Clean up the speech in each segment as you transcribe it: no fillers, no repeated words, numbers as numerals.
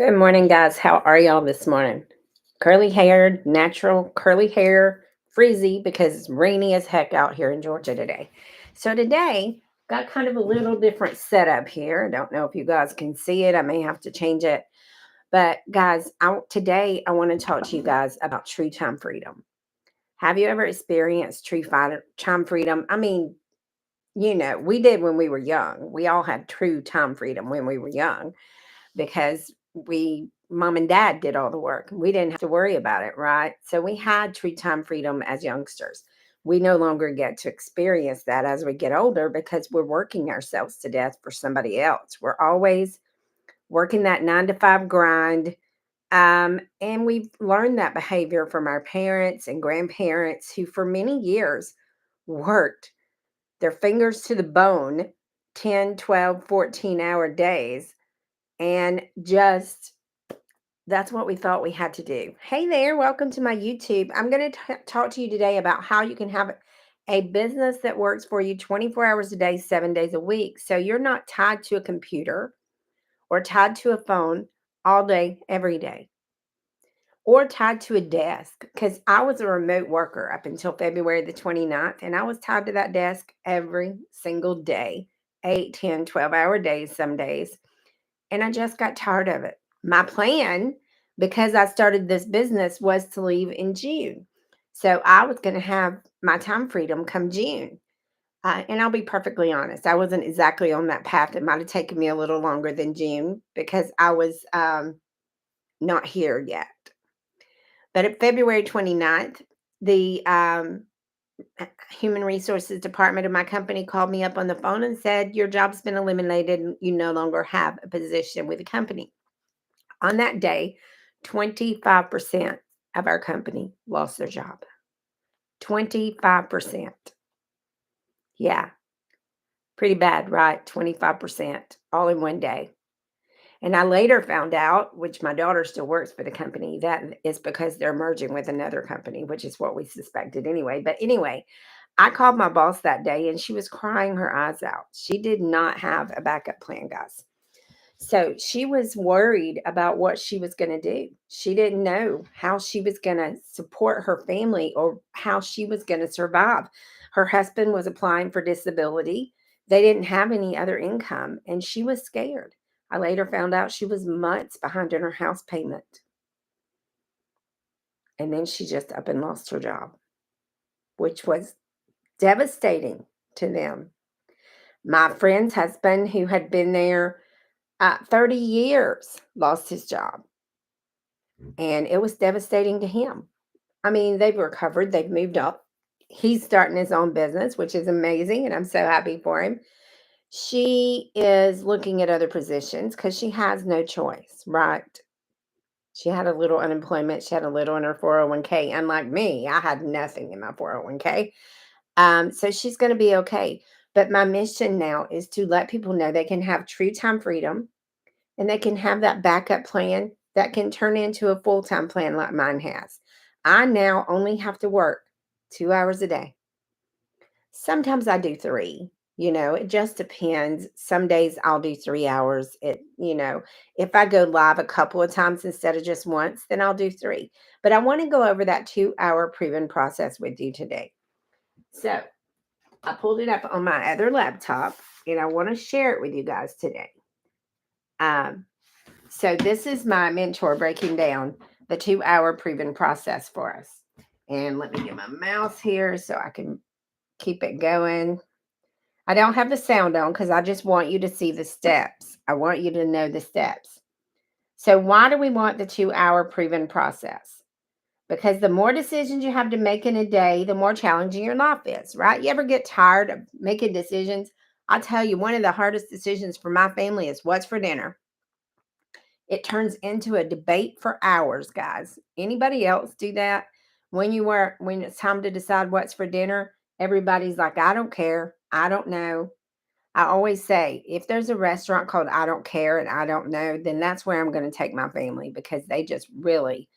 Good morning, guys. How are y'all this morning? Curly haired, natural curly hair, freezy because it's rainy as heck out here in Georgia today. So, today, got kind of a little different setup here. I don't know if you guys can see it. I may have to change it. But, guys, today I want to talk to you guys about true time freedom. Have you ever experienced time freedom? I mean, we did when we were young. We all had true time freedom when we were young because mom and dad did all the work. We didn't have to worry about it, right? So we had true time freedom as youngsters. We no longer get to experience that as we get older because we're working ourselves to death for somebody else. We're always working that 9 to 5 grind. And we've learned that behavior from our parents and grandparents who, for many years, worked their fingers to the bone 10, 12, 14-hour days and just that's what we thought we had to do. Hey there, welcome to my YouTube. I'm going to talk to you today about how you can have a business that works for you 24 hours a day, 7 days a week. So you're not tied to a computer or tied to a phone all day, every day, or tied to a desk. Because I was a remote worker up until February the 29th, and I was tied to that desk every single day, 8, 10, 12-hour days, some days. And I just got tired of it. My plan, because I started this business, was to leave in June. So I was going to have my time freedom come June. And I'll be perfectly honest, I wasn't exactly on that path. It might have taken me a little longer than June because I was not here yet. But at February 29th, the human resources department of my company called me up on the phone and said, "Your job's been eliminated and you no longer have a position with the company." On that day, 25% of our company lost their job. 25%. Yeah, pretty bad, right? 25% all in one day. And I later found out, which my daughter still works for the company, that is because they're merging with another company, which is what we suspected anyway. But anyway, I called my boss that day and she was crying her eyes out. She did not have a backup plan, guys. So she was worried about what she was going to do. She didn't know how she was going to support her family or how she was going to survive. Her husband was applying for disability. They didn't have any other income, and she was scared. I later found out she was months behind in her house payment. And then she just up and lost her job, which was devastating to them. My friend's husband, who had been there 30 years, lost his job. And it was devastating to him. I mean, they've recovered, they've moved up. He's starting his own business, which is amazing, and I'm so happy for him. She is looking at other positions because she has no choice, right? She had a little unemployment, she had a little in her 401k. Unlike me, I had nothing in my 401k. So she's going to be okay. But my mission now is to let people know they can have true time freedom and they can have that backup plan that can turn into a full-time plan like mine has. I now only have to work 2 hours a day. Sometimes I do three. It just depends. Some days I'll do 3 hours. If I go live a couple of times instead of just once, then I'll do three. But I want to go over that 2 hour proven process with you today. So I pulled it up on my other laptop and I want to share it with you guys today. Um, So this is my mentor breaking down the 2 hour proven process for us. And let me get my mouse here so I can keep it going. I don't have the sound on because I just want you to see the steps. I want you to know the steps. So why do we want the 2 hour proven process? Because the more decisions you have to make in a day, the more challenging your life is, right? You ever get tired of making decisions? I'll tell you, one of the hardest decisions for my family is what's for dinner. It turns into a debate for hours, guys. Anybody else do that? When it's time to decide what's for dinner, everybody's like, I don't care. I don't know. I always say, if there's a restaurant called I don't care and I don't know, then that's where I'm going to take my family because they just really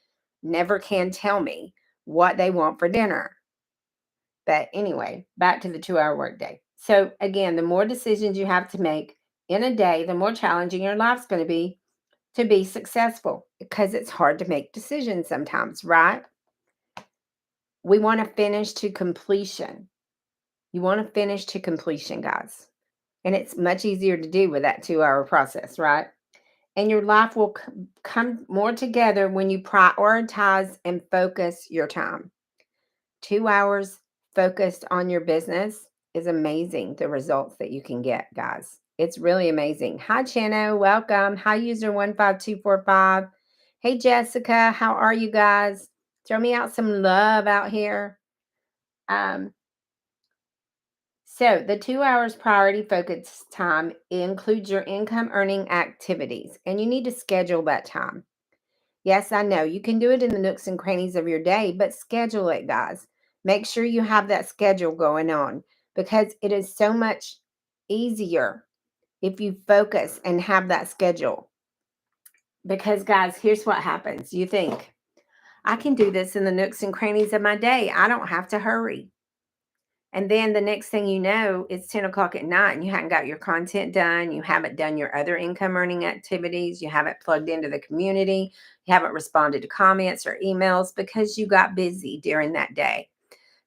never can tell me what they want for dinner. But anyway, back to the 2 hour workday. So again, the more decisions you have to make in a day, the more challenging your life's going to be. to be successful because it's hard to make decisions sometimes, right? We want to finish to completion. You want to finish to completion, guys. And it's much easier to do with that 2 hour process, right? And your life will come more together when you prioritize and focus your time. 2 hours focused on your business is amazing. The results that you can get, guys. It's really amazing. Hi, Chano. Welcome. Hi, user 15245. Hey, Jessica. How are you guys? Throw me out some love out here. Um, so the 2 hours priority focus time includes your income earning activities, and you need to schedule that time. Yes, I know you can do it in the nooks and crannies of your day, but schedule it, guys. Make sure you have that schedule going on because it is so much easier if you focus and have that schedule. Because, guys, here's what happens. You think, I can do this in the nooks and crannies of my day. I don't have to hurry. And then the next thing you know, it's 10 o'clock at night and you haven't got your content done. You haven't done your other income earning activities. You haven't plugged into the community. You haven't responded to comments or emails because you got busy during that day.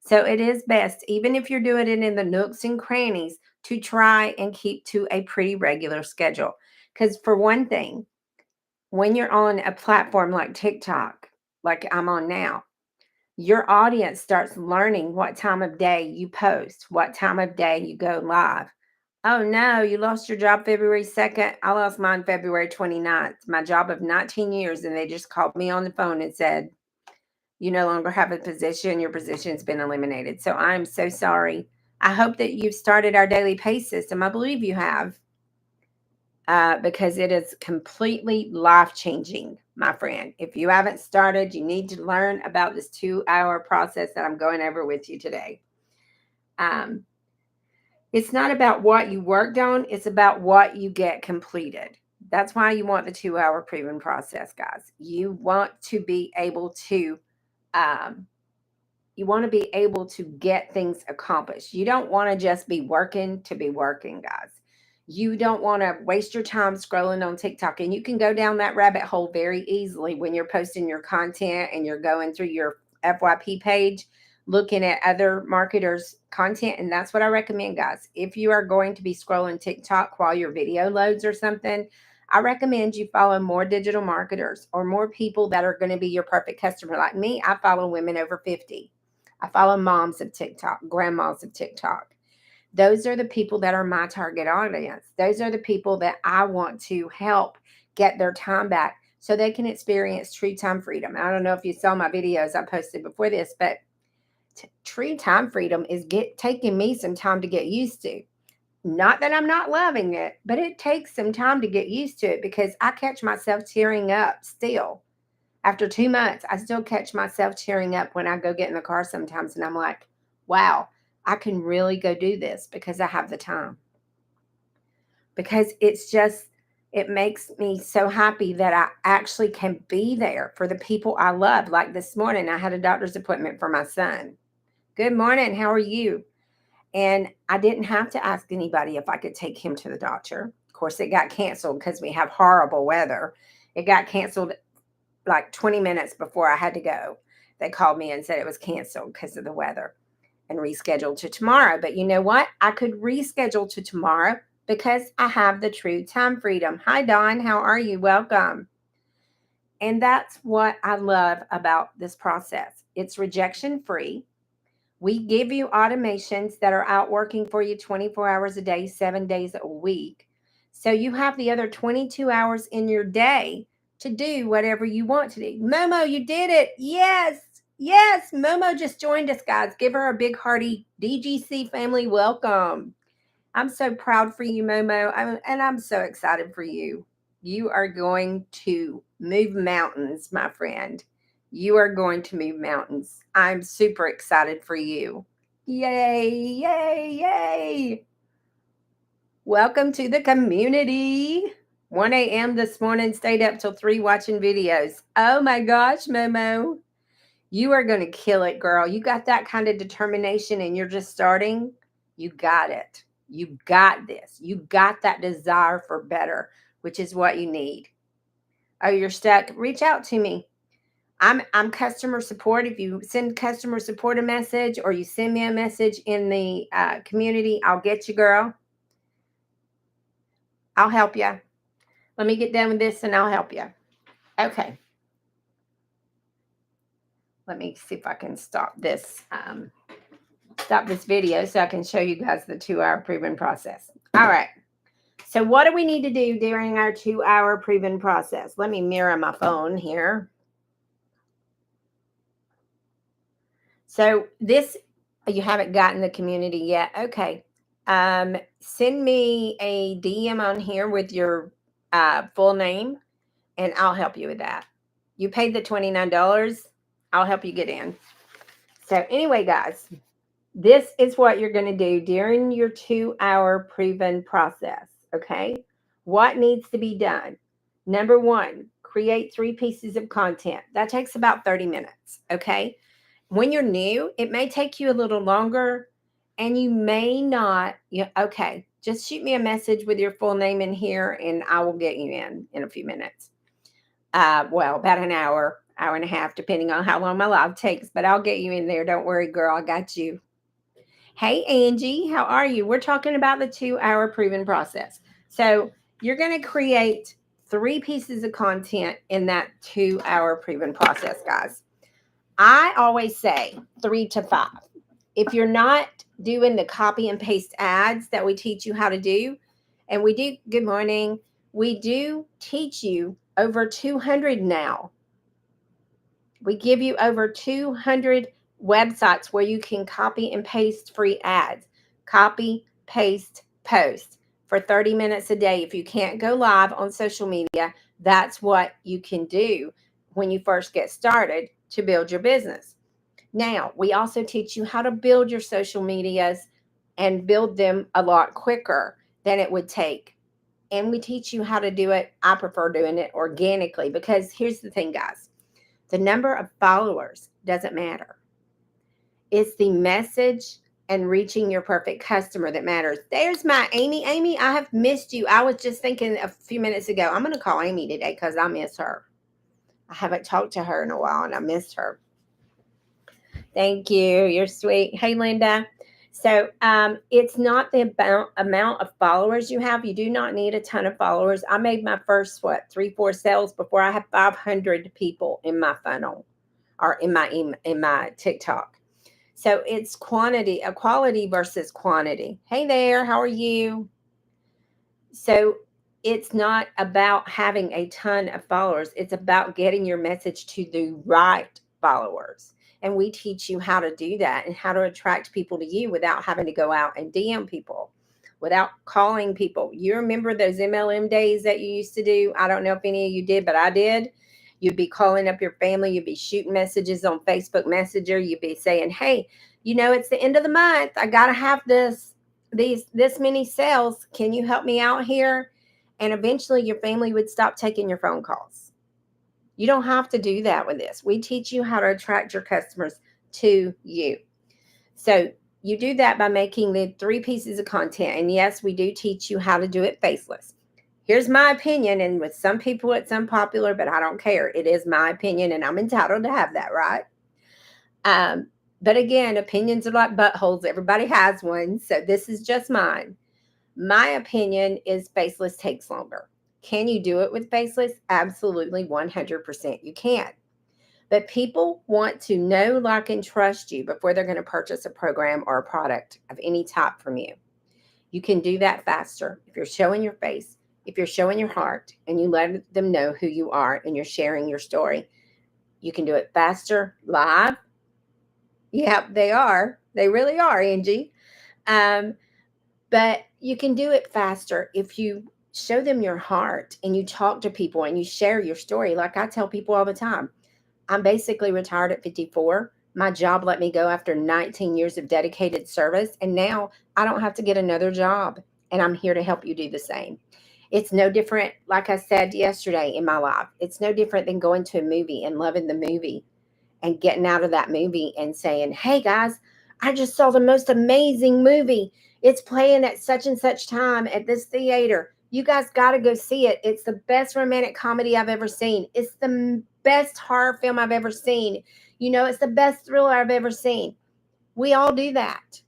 So it is best, even if you're doing it in the nooks and crannies, to try and keep to a pretty regular schedule. Because for one thing, when you're on a platform like TikTok, like I'm on now, your audience starts learning what time of day you post, what time of day you go live. Oh no, you lost your job February 2nd. I lost mine February 29th. My job of 19 years. And they just called me on the phone and said, you no longer have a position. Your position's been eliminated. So I'm so sorry. I hope that you've started our daily pay system. I believe you have. Because it is completely life changing, my friend. If you haven't started, you need to learn about this 2 hour process that I'm going over with you today. Um, it's not about what you worked on, it's about what you get completed. That's why you want the 2 hour proven process, guys. You want to be able to um, get things accomplished. You don't want to just be working to be working, guys. You don't want to waste your time scrolling on TikTok. And you can go down that rabbit hole very easily when you're posting your content and you're going through your FYP page, looking at other marketers' content. And that's what I recommend, guys. If you are going to be scrolling TikTok while your video loads or something, I recommend you follow more digital marketers or more people that are going to be your perfect customer. Like me, I follow women over 50. I follow moms of TikTok, grandmas of TikTok. Those are the people that are my target audience. Those are the people that I want to help get their time back so they can experience true time freedom. I don't know if you saw my videos I posted before this, but true time freedom is taking me some time to get used to. Not that I'm not loving it, but it takes some time to get used to it because I catch myself tearing up still. After 2 months, I still catch myself tearing up when I go get in the car sometimes. And I'm like, wow, I can really go do this because I have the time. Because it makes me so happy that I actually can be there for the people I love. Like this morning, I had a doctor's appointment for my son. Good morning. How are you? And I didn't have to ask anybody if I could take him to the doctor. Of course, it got canceled because we have horrible weather. It got canceled like 20 minutes before I had to go. They called me and said it was canceled because of the weather and rescheduled to tomorrow. But you know what? I could reschedule to tomorrow because I have the true time freedom. Hi, Dawn. How are you? Welcome. And that's what I love about this process. It's rejection free. We give you automations that are out working for you 24 hours a day, 7 days a week. So you have the other 22 hours in your day to do whatever you want to do. Momo, you did it. Yes. Yes. Momo just joined us, guys. Give her a big hearty DGC family welcome. I'm so proud for you, Momo. And I'm so excited for you. You are going to move mountains, my friend. You are going to move mountains. I'm super excited for you. Yay, yay, yay. Welcome to the community. 1 a.m. this morning, stayed up till 3 watching videos. Oh my gosh, Momo. You are going to kill it, girl. You got that kind of determination and you're just starting. You got it. You got this. You got that desire for better, which is what you need. Oh, you're stuck. Reach out to me. I'm customer support. If you send customer support a message or you send me a message in the community, I'll get you, girl. I'll help you. Let me get done with this and I'll help you. Okay. Let me see if I can stop this video so I can show you guys the 2-hour proven process. All right. So what do we need to do during our 2-hour proven process? Let me mirror my phone here. So this, you haven't gotten the community yet. Okay. Send me a DM on here with your full name and I'll help you with that. You paid the $29. I'll help you get in. So anyway, guys, this is what you're going to do during your 2-hour proven process. Okay. What needs to be done? Number one, create 3 pieces of content. That takes about 30 minutes. Okay. When you're new, it may take you a little longer and you may not. Okay. Just shoot me a message with your full name in here and I will get you in a few minutes. Well, about an hour and a half, depending on how long my live takes, but I'll get you in there. Don't worry, girl. I got you. Hey, Angie, how are you? We're talking about the 2-hour proven process. So you're going to create 3 pieces of content in that 2-hour proven process, guys. I always say 3 to 5. If you're not doing the copy and paste ads that we teach you how to do, and we do, good morning, we do teach you over 200 now. We give you over 200 websites where you can copy and paste free ads. Copy, paste, post for 30 minutes a day. If you can't go live on social media, that's what you can do when you first get started to build your business. Now, we also teach you how to build your social medias and build them a lot quicker than it would take. And we teach you how to do it. I prefer doing it organically because here's the thing, guys. The number of followers doesn't matter. It's the message and reaching your perfect customer that matters. There's my Amy. Amy, I have missed you. I was just thinking a few minutes ago, I'm going to call Amy today because I miss her. I haven't talked to her in a while and I missed her. Thank you. You're sweet. Hey, Linda. So it's not the amount of followers you have. You do not need a ton of followers. I made my first, 3-4 sales before I had 500 people in my funnel or in my TikTok. So it's quality versus quantity. Hey there, how are you? So it's not about having a ton of followers. It's about getting your message to the right followers. And we teach you how to do that and how to attract people to you without having to go out and DM people, without calling people. You remember those MLM days that you used to do? I don't know if any of you did, but I did. You'd be calling up your family. You'd be shooting messages on Facebook Messenger. You'd be saying, hey, it's the end of the month. I got to have this many sales. Can you help me out here? And eventually your family would stop taking your phone calls. You don't have to do that with this. We teach you how to attract your customers to you. So you do that by making the 3 pieces of content. And yes, we do teach you how to do it faceless. Here's my opinion. And with some people, it's unpopular, but I don't care. It is my opinion and I'm entitled to have that, right? But again, opinions are like buttholes. Everybody has one. So this is just mine. My opinion is faceless takes longer. Can you do it with faceless? Absolutely, 100% you can. But people want to know, like, and trust you before they're going to purchase a program or a product of any type from you. You can do that faster if you're showing your face, if you're showing your heart, and you let them know who you are and you're sharing your story. You can do it faster live. Yep, they are. They really are, Angie. But you can do it faster if you show them your heart and you talk to people and you share your story. Like I tell people all the time, I'm basically retired at 54. My job let me go after 19 years of dedicated service. And now I don't have to get another job. And I'm here to help you do the same. It's no different, like I said yesterday in my life, it's no different than going to a movie and loving the movie and getting out of that movie and saying, hey guys, I just saw the most amazing movie. It's playing at such and such time at this theater. You guys got to go see it. It's the best romantic comedy I've ever seen. It's the best horror film I've ever seen. It's the best thriller I've ever seen. We all do that.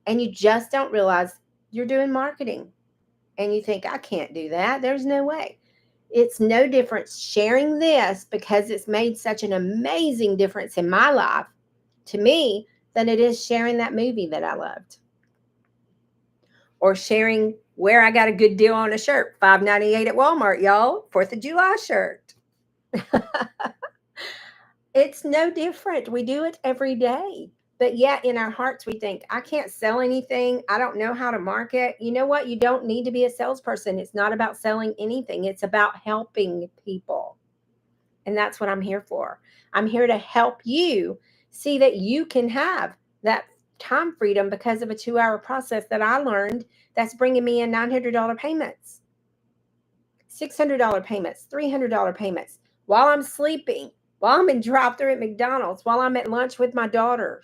And you just don't realize you're doing marketing. And you think, I can't do that. There's no way. It's no different sharing this because it's made such an amazing difference in my life to me than it is sharing that movie that I loved. Or sharing where I got a good deal on a shirt, $5.98 at Walmart, y'all. 4th of July shirt. It's no different. We do it every day. But yet in our hearts, we think, I can't sell anything. I don't know how to market. You know what? You don't need to be a salesperson. It's not about selling anything. It's about helping people. And that's what I'm here for. I'm here to help you see that you can have that time freedom because of a 2-hour process that I learned that's bringing me in $900 payments, $600 payments, $300 payments while I'm sleeping, while I'm in drive-thru at McDonald's, while I'm at lunch with my daughter.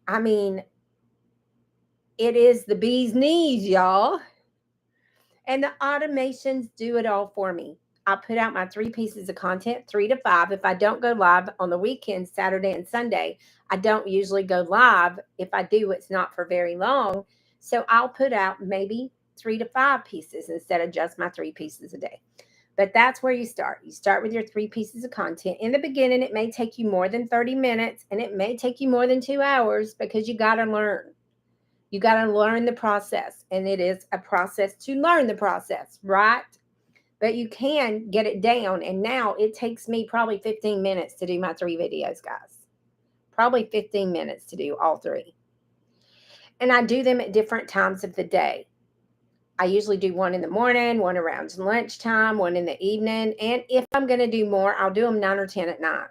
I mean, it is the bee's knees, y'all. And the automations do it all for me. I put out my 3 pieces of content, 3 to 5. If I don't go live on the weekends, Saturday and Sunday, I don't usually go live. If I do, it's not for very long. So I'll put out maybe 3 to 5 pieces instead of just my 3 pieces a day. But that's where you start. You start with your 3 pieces of content. In the beginning, it may take you more than 30 minutes and it may take you more than 2 hours because you got to learn. You got to learn the process. And it is a process to learn the process, right? But you can get it down. And now it takes me probably 15 minutes to do my 3 videos, guys. Probably 15 minutes to do all 3. And I do them at different times of the day. I usually do one in the morning, one around lunchtime, one in the evening. And if I'm going to do more, I'll do them 9 or 10 at night.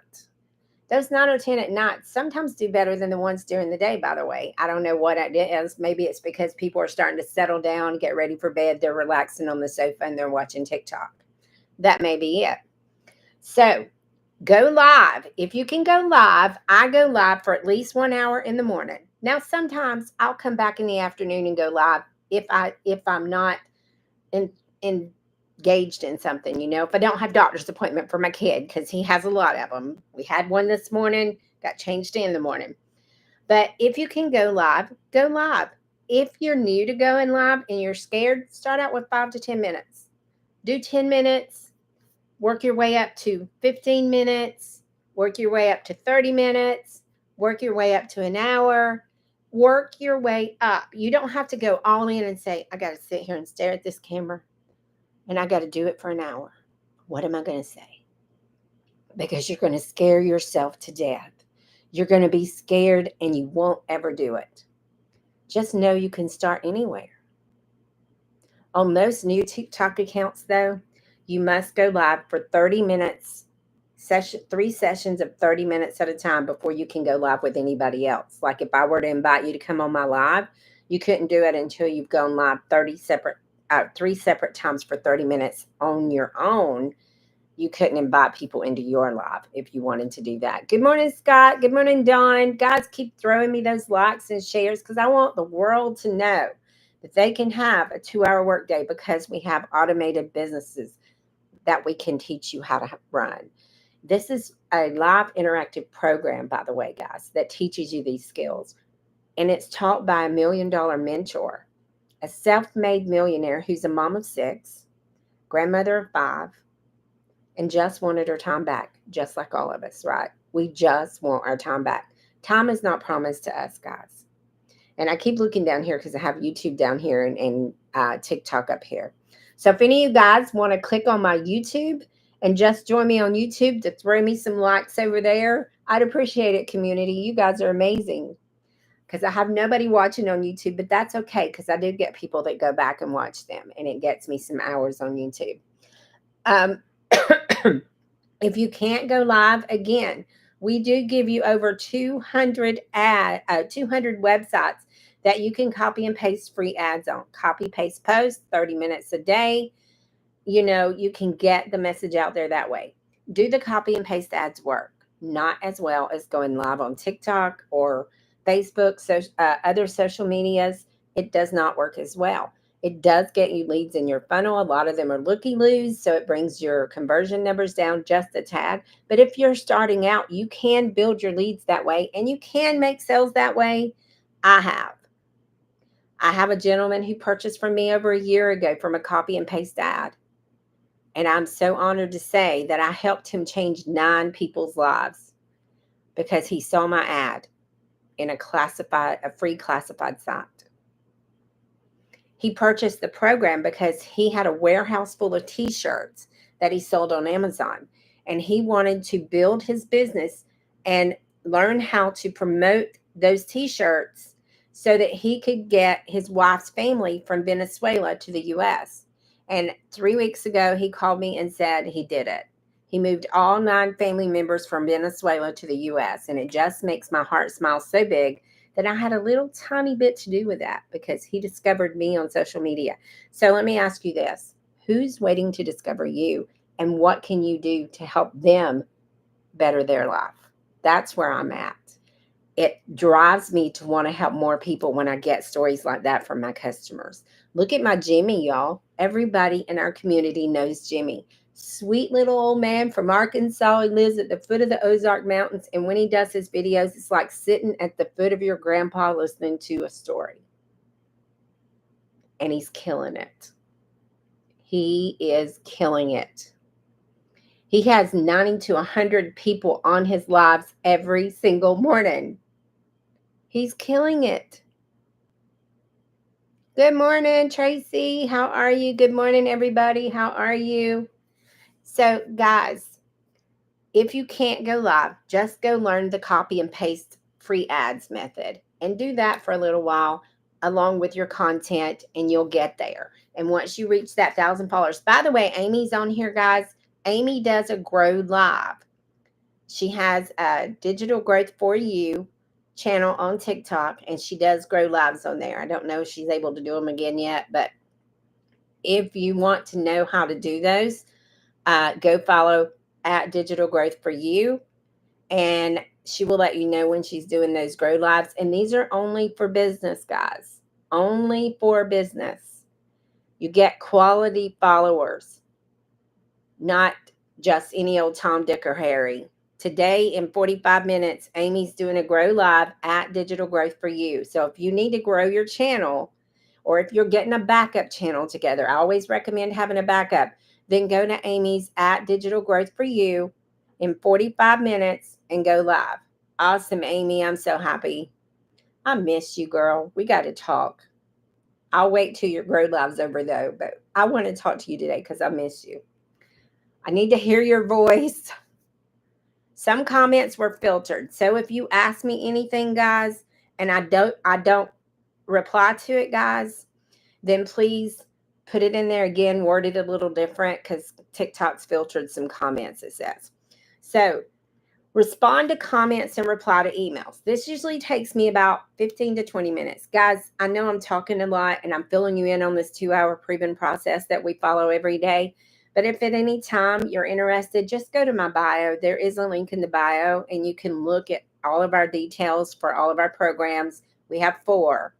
Those 9 or 10 at night sometimes do better than the ones during the day, by the way. I don't know what it is. Maybe it's because people are starting to settle down, get ready for bed. They're relaxing on the sofa and they're watching TikTok. That may be it. So go live. If you can go live, I go live for at least 1 hour in the morning. Now, sometimes I'll come back in the afternoon and go live if I'm not engaged in something, if I don't have doctor's appointment for my kid, because he has a lot of them. We had one this morning, got changed in the morning. But if you can go live, go live. If you're new to going live and you're scared, start out with 5 to 10 minutes. Do 10 minutes, work your way up to 15 minutes, work your way up to 30 minutes, work your way up to an hour. Work your way up. You don't have to go all in and say, I got to sit here and stare at this camera and I got to do it for an hour. What am I going to say? Because you're going to scare yourself to death. You're going to be scared and you won't ever do it. Just know you can start anywhere. On most new TikTok accounts, though, you must go live for 30 minutes, 3 sessions of 30 minutes at a time before you can go live with anybody else. Like if I were to invite you to come on my live, you couldn't do it until you've gone live 3 separate times for 30 minutes on your own. You couldn't invite people into your live if you wanted to do that. Good morning, Scott. Good morning, Dawn. Guys, keep throwing me those likes and shares because I want the world to know that they can have a 2-hour workday because we have automated businesses that we can teach you how to run. This is a live interactive program, by the way, guys, that teaches you these skills. And it's taught by a $1 million mentor, a self-made millionaire who's a mom of 6, grandmother of 5, and just wanted her time back, just like all of us, right? We just want our time back. Time is not promised to us, guys. And I keep looking down here because I have YouTube down here and TikTok up here. So if any of you guys want to click on my YouTube and just join me on YouTube to throw me some likes over there, I'd appreciate it, community. You guys are amazing. Because I have nobody watching on YouTube, but that's okay because I do get people that go back and watch them, and it gets me some hours on YouTube. If you can't go live, again, we do give you over 200 websites that you can copy and paste free ads on. Copy, paste, post, 30 minutes a day. You can get the message out there that way. Do the copy and paste ads work? Not as well as going live on TikTok or Facebook, other social medias. It does not work as well. It does get you leads in your funnel. A lot of them are looky-loos, so it brings your conversion numbers down just a tad. But if you're starting out, you can build your leads that way, and you can make sales that way. I have. I have a gentleman who purchased from me over a year ago from a copy and paste ad. And I'm so honored to say that I helped him change 9 people's lives because he saw my ad in a free classified site. He purchased the program because he had a warehouse full of t-shirts that he sold on Amazon. And he wanted to build his business and learn how to promote those t-shirts so that he could get his wife's family from Venezuela to the US. And 3 weeks ago, he called me and said he did it. He moved all 9 family members from Venezuela to the US. And it just makes my heart smile so big that I had a little tiny bit to do with that because he discovered me on social media. So let me ask you this. Who's waiting to discover you, and what can you do to help them better their life? That's where I'm at. It drives me to want to help more people when I get stories like that from my customers. Look at my Jimmy, y'all. Everybody in our community knows Jimmy. Sweet little old man from Arkansas. He lives at the foot of the Ozark Mountains. And when he does his videos, it's like sitting at the foot of your grandpa listening to a story. And he's killing it. He is killing it. He has 90 to 100 people on his lives every single morning. He's killing it. Good morning, Tracy. How are you? Good morning, everybody. How are you? So, guys, if you can't go live, just go learn the copy and paste free ads method and do that for a little while along with your content, and you'll get there. And once you reach that 1,000 followers, by the way, Amy's on here, guys. Amy does a Grow Live. She has a Digital Growth for You channel on TikTok, and she does Grow Lives on there. I don't know if she's able to do them again yet, but if you want to know how to do those, go follow at Digital Growth for You, and she will let you know when she's doing those Grow Lives. And these are only for business, guys. Only for business. You get quality followers, not just any old Tom, Dick, or Harry. Today in 45 minutes, Amy's doing a Grow Live at Digital Growth for You. So if you need to grow your channel, or if you're getting a backup channel together, I always recommend having a backup. Then go to Amy's at Digital Growth for You in 45 minutes and go live. Awesome, Amy. I'm so happy. I miss you, girl. We got to talk. I'll wait till your Grow Live's over, though. But I want to talk to you today because I miss you. I need to hear your voice. Some comments were filtered. So if you ask me anything, guys, and I don't reply to it, guys, then please put it in there again, worded a little different because TikTok's filtered some comments, it says. So respond to comments and reply to emails. This usually takes me about 15 to 20 minutes. Guys, I know I'm talking a lot and I'm filling you in on this 2-hour proven process that we follow every day. But if at any time you're interested, just go to my bio. There is a link in the bio, and you can look at all of our details for all of our programs. We have 4.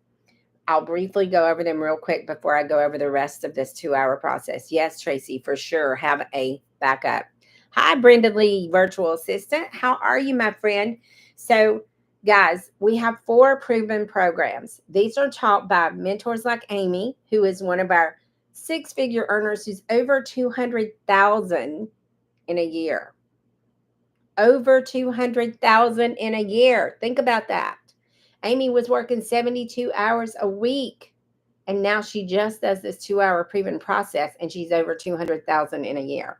I'll briefly go over them real quick before I go over the rest of this 2-hour process. Yes, Tracy, for sure. Have a backup. Hi, Brenda Lee, virtual assistant. How are you, my friend? So, guys, we have 4 proven programs. These are taught by mentors like Amy, who is one of our 6-figure earners who's over 200,000 in a year. Over 200,000 in a year. Think about that. Amy was working 72 hours a week, and now she just does this 2-hour proven process, and she's over 200,000 in a year.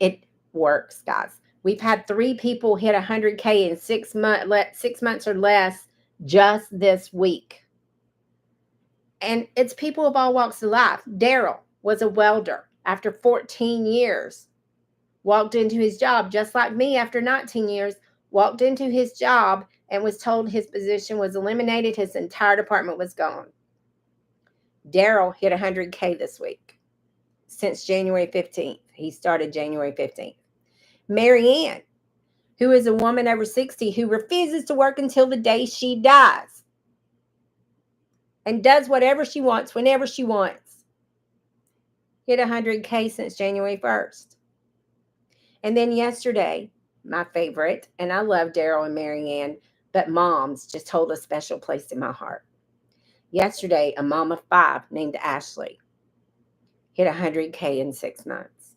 It works, guys. We've had 3 people hit 100K in 6 months or less just this week. And it's people of all walks of life. Daryl was a welder after 14 years. Walked into his job just like me after 19 years. Walked into his job and was told his position was eliminated. His entire department was gone. Daryl hit 100K this week since January 15th. He started January 15th. Marianne, who is a woman over 60 who refuses to work until the day she dies. and does whatever she wants whenever she wants. Hit 100K since January 1st. And then yesterday, my favorite, and I love Daryl and Marianne, but moms just hold a special place in my heart. Yesterday, a mom of 5 named Ashley hit 100K in 6 months.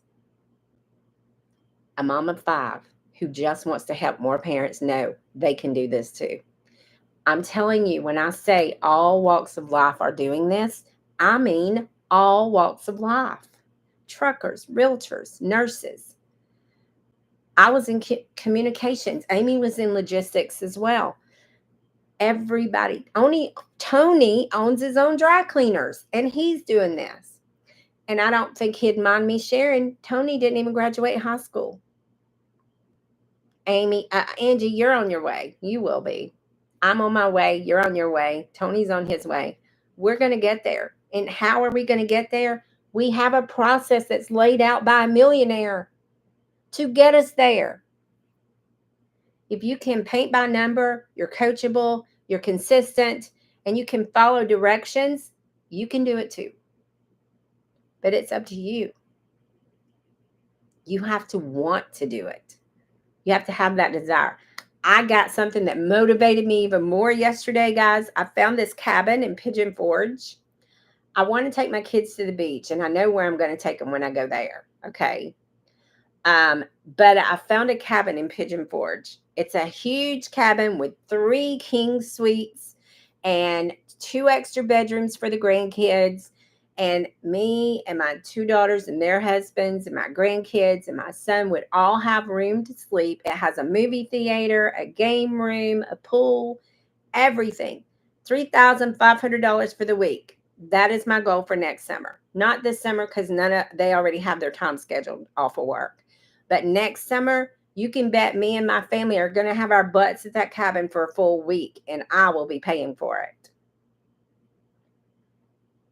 A mom of 5 who just wants to help more parents know they can do this too. I'm telling you, when I say all walks of life are doing this, I mean all walks of life. Truckers, realtors, nurses. I was in communications. Amy was in logistics as well. Everybody. Only Tony owns his own dry cleaners, and he's doing this. And I don't think he'd mind me sharing. Tony didn't even graduate high school. Angie, you're on your way. You will be. I'm on my way. You're on your way. Tony's on his way. We're going to get there. And how are we going to get there? We have a process that's laid out by a millionaire to get us there. If you can paint by number, you're coachable, you're consistent, and you can follow directions, you can do it too. But it's up to you. You have to want to do it. You have to have that desire. I got something that motivated me even more yesterday, guys. I found this cabin in Pigeon Forge. I want to take my kids to the beach, and I know where I'm going to take them when I go there. Okay. But I found a cabin in Pigeon Forge. It's a huge cabin with 3 king suites and 2 extra bedrooms for the grandkids. And me and my 2 daughters and their husbands and my grandkids and my son would all have room to sleep. It has a movie theater, a game room, a pool, everything. $3,500 for the week. That is my goal for next summer. Not this summer because they already have their time scheduled off of work. But next summer, you can bet me and my family are going to have our butts at that cabin for a full week, and I will be paying for it.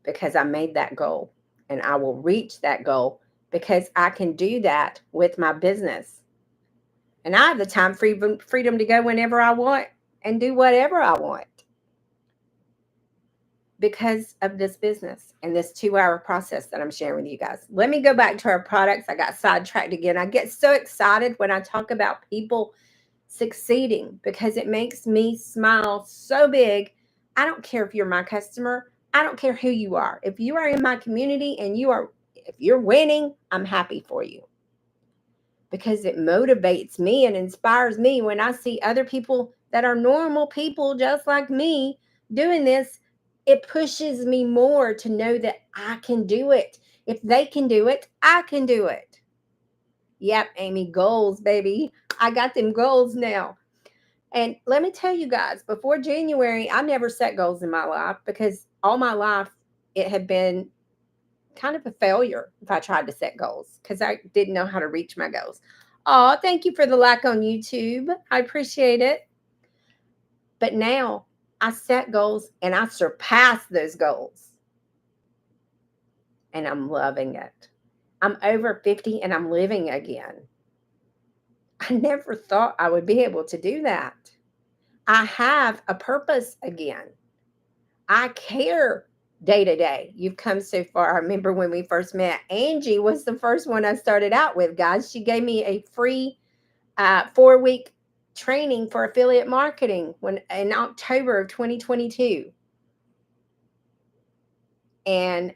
Because I made that goal, and I will reach that goal because I can do that with my business. And I have the time freedom to go whenever I want and do whatever I want because of this business and this 2-hour process that I'm sharing with you guys. Let me go back to our products. I got sidetracked again. I get so excited when I talk about people succeeding because it makes me smile so big. I don't care if you're my customer. I don't care who you are. If you are in my community and if you're winning, I'm happy for you because it motivates me and inspires me when I see other people that are normal people just like me doing this. It pushes me more to know that I can do it. If they can do it, I can do it. Yep, Amy, goals, baby. I got them goals now. And let me tell you guys, before January, I never set goals in my life because all my life it had been kind of a failure if I tried to set goals because I didn't know how to reach my goals. Oh, thank you for the like on YouTube. I appreciate it. But now I set goals and I surpass those goals. And I'm loving it. I'm over 50 and I'm living again. I never thought I would be able to do that. I have a purpose again. I care day to day. You've come so far. I remember when we first met, Angie was the first one I started out with, guys. She gave me a free 4-week training for affiliate marketing in October of 2022. And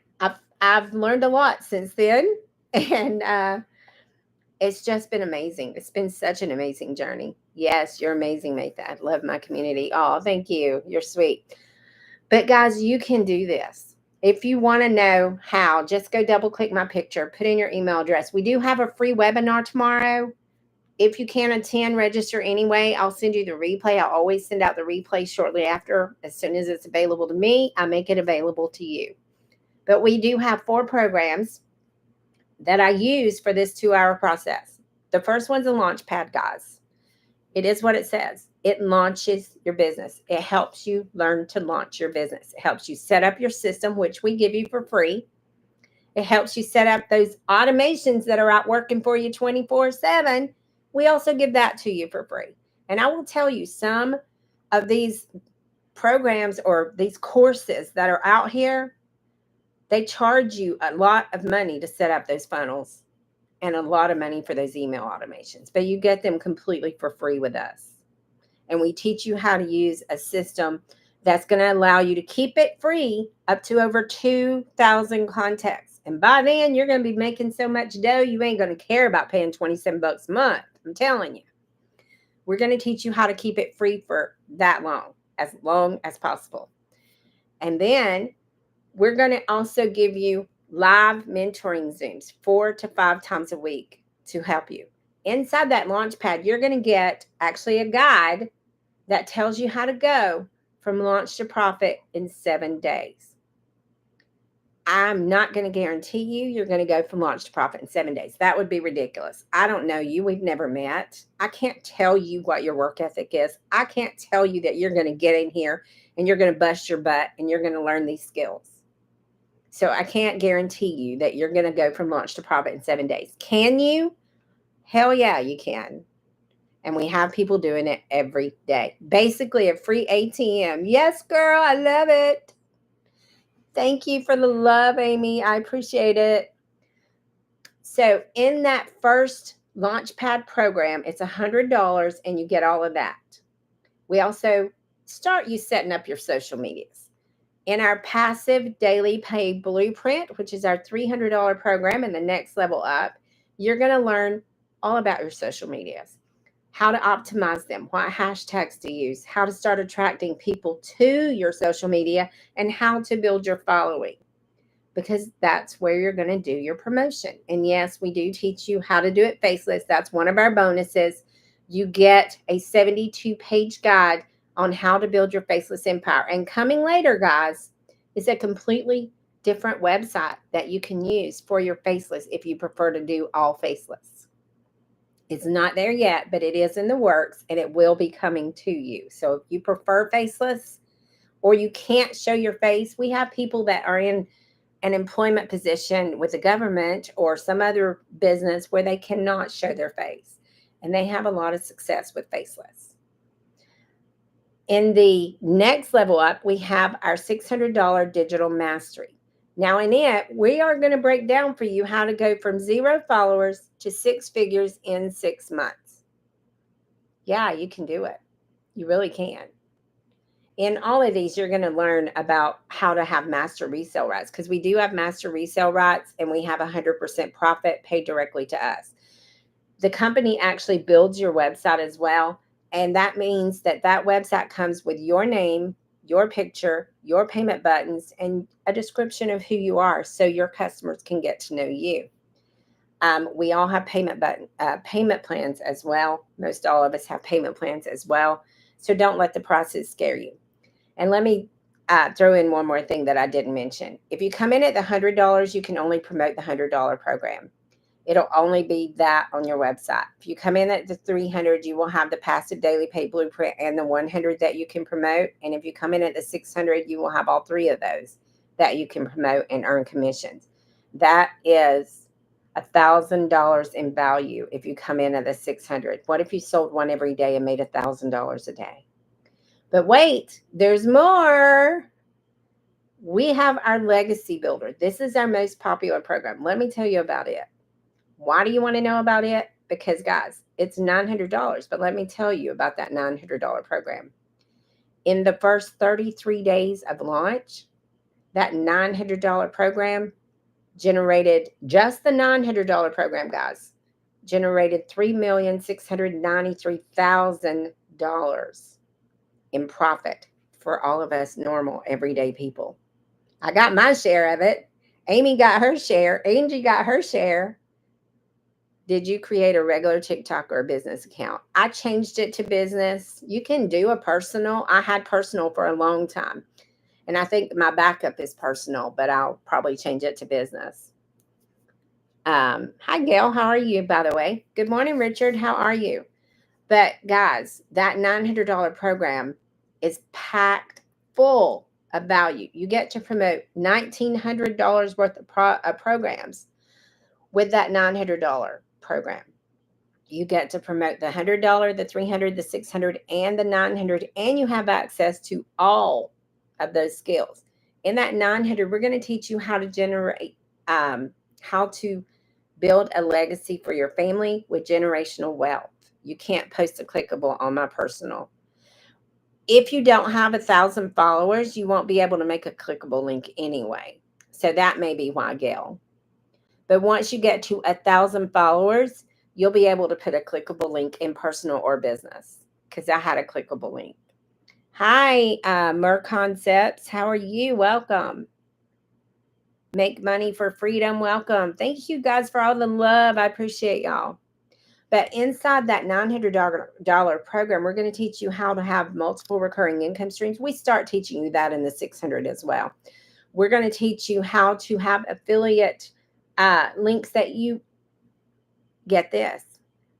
I've learned a lot since then. And it's just been amazing. It's been such an amazing journey. Yes, you're amazing, Matha. I love my community. Oh, thank you. You're sweet. But guys, you can do this. If you want to know how, just go double click my picture, put in your email address. We do have a free webinar tomorrow. If you can't attend, register anyway. I'll send you the replay. I'll always send out the replay shortly after. As soon as it's available to me, I make it available to you. But we do have 4 programs that I use for this 2-hour process. The first one's a launch pad, guys. It is what it says. It launches your business. It helps you learn to launch your business. It helps you set up your system, which we give you for free. It helps you set up those automations that are out working for you 24/7. We also give that to you for free. And I will tell you, some of these programs or these courses that are out here, they charge you a lot of money to set up those funnels and a lot of money for those email automations, but you get them completely for free with us. And we teach you how to use a system that's going to allow you to keep it free up to over 2,000 contacts. And by then, you're going to be making so much dough, you ain't going to care about paying 27 bucks a month. I'm telling you. We're going to teach you how to keep it free for that long as possible. And then we're going to also give you live mentoring Zooms 4 to 5 times a week to help you. Inside that Launchpad, you're going to get actually a guide that tells you how to go from launch to profit in 7 days. I'm not going to guarantee you're going to go from launch to profit in 7 days. That would be ridiculous. I don't know you. We've never met. I can't tell you what your work ethic is. I can't tell you that you're going to get in here and you're going to bust your butt and you're going to learn these skills. So I can't guarantee you that you're going to go from launch to profit in 7 days. Can you? Hell yeah, you can. And we have people doing it every day. Basically a free ATM. Yes, girl, I love it. Thank you for the love, Amy. I appreciate it. So in that first Launchpad program, it's $100 and you get all of that. We also start you setting up your social medias. In our passive daily pay blueprint, which is our $300 program and the next level up, you're going to learn all about your social medias, how to optimize them, what hashtags to use, how to start attracting people to your social media, and how to build your following, because that's where you're going to do your promotion. And yes, we do teach you how to do it faceless. That's one of our bonuses. You get a 72-page guide on how to build your faceless empire. And coming later, guys, is a completely different website that you can use for your faceless if you prefer to do all faceless. It's not there yet, but it is in the works and it will be coming to you. So if you prefer faceless or you can't show your face, we have people that are in an employment position with the government or some other business where they cannot show their face. And they have a lot of success with faceless. In the next level up, we have our $600 digital mastery. Now in it, we are going to break down for you how to go from 0 followers to 6 figures in 6 months. Yeah, you can do it. You really can. In all of these, you're going to learn about how to have master resale rights, because we do have master resale rights and we have 100% profit paid directly to us. The company actually builds your website as well. And that means that that website comes with your name, your picture, your payment buttons, and a description of who you are so your customers can get to know you. We all have payment plans as well. Most all of us have payment plans as well. So don't let the prices scare you. And let me throw in one more thing that I didn't mention. If you come in at the $100, you can only promote the $100 program. It'll only be that on your website. If you come in at the 300, you will have the passive daily pay blueprint and the 100 that you can promote. And if you come in at the 600, you will have all 3 of those that you can promote and earn commissions. That is $1,000 in value if you come in at the 600. What if you sold one every day and made $1,000 a day? But wait, there's more. We have our Legacy Builder. This is our most popular program. Let me tell you about it. Why do you want to know about it? Because, guys, it's $900. But let me tell you about that $900 program. In the first 33 days of launch, that $900 program generated, just the $900 program, guys, generated $3,693,000 in profit for all of us normal, everyday people. I got my share of it. Amy got her share. Angie got her share. Did you create a regular TikTok or a business account? I changed it to business. You can do a personal. I had personal for a long time. And I think my backup is personal, but I'll probably change it to business. Hi, Gail. How are you, by the way? Good morning, Richard. How are you? But guys, that $900 program is packed full of value. You get to promote $1,900 worth of programs with that $900 program. You get to promote the $100, the $300, the $600, and the $900, and you have access to all of those skills. In that $900, we're going to teach you how to generate, how to build a legacy for your family with generational wealth. You can't post a clickable on my personal. If you don't have 1,000 followers, you won't be able to make a clickable link anyway. So that may be why, Gail. But once you get to 1,000 followers, you'll be able to put a clickable link in personal or business, because I had a clickable link. Hi, Mer Concepts. How are you? Welcome. Make money for freedom. Welcome. Thank you guys for all the love. I appreciate y'all. But inside that $900 program, we're going to teach you how to have multiple recurring income streams. We start teaching you that in the 600 as well. We're going to teach you how to have affiliate links that you get this.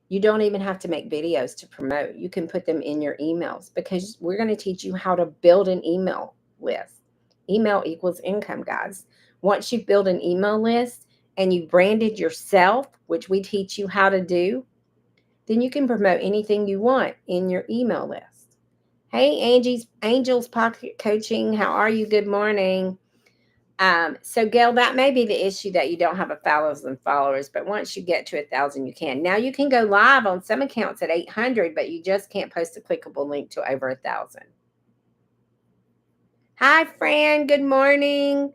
You don't even have to make videos to promote. You can put them in your emails, because we're going to teach you how to build an email list. Email equals income, guys. Once you build an email list and you branded yourself, which we teach you how to do, then you can promote anything you want in your email list. Hey, Angels Pocket Coaching. How are you? Good morning. So Gail, that may be the issue, that you don't have 1,000 followers, but once you get to 1,000, you can. Now you can go live on some accounts at 800, but you just can't post a clickable link to over 1,000. Hi, Fran. Good morning.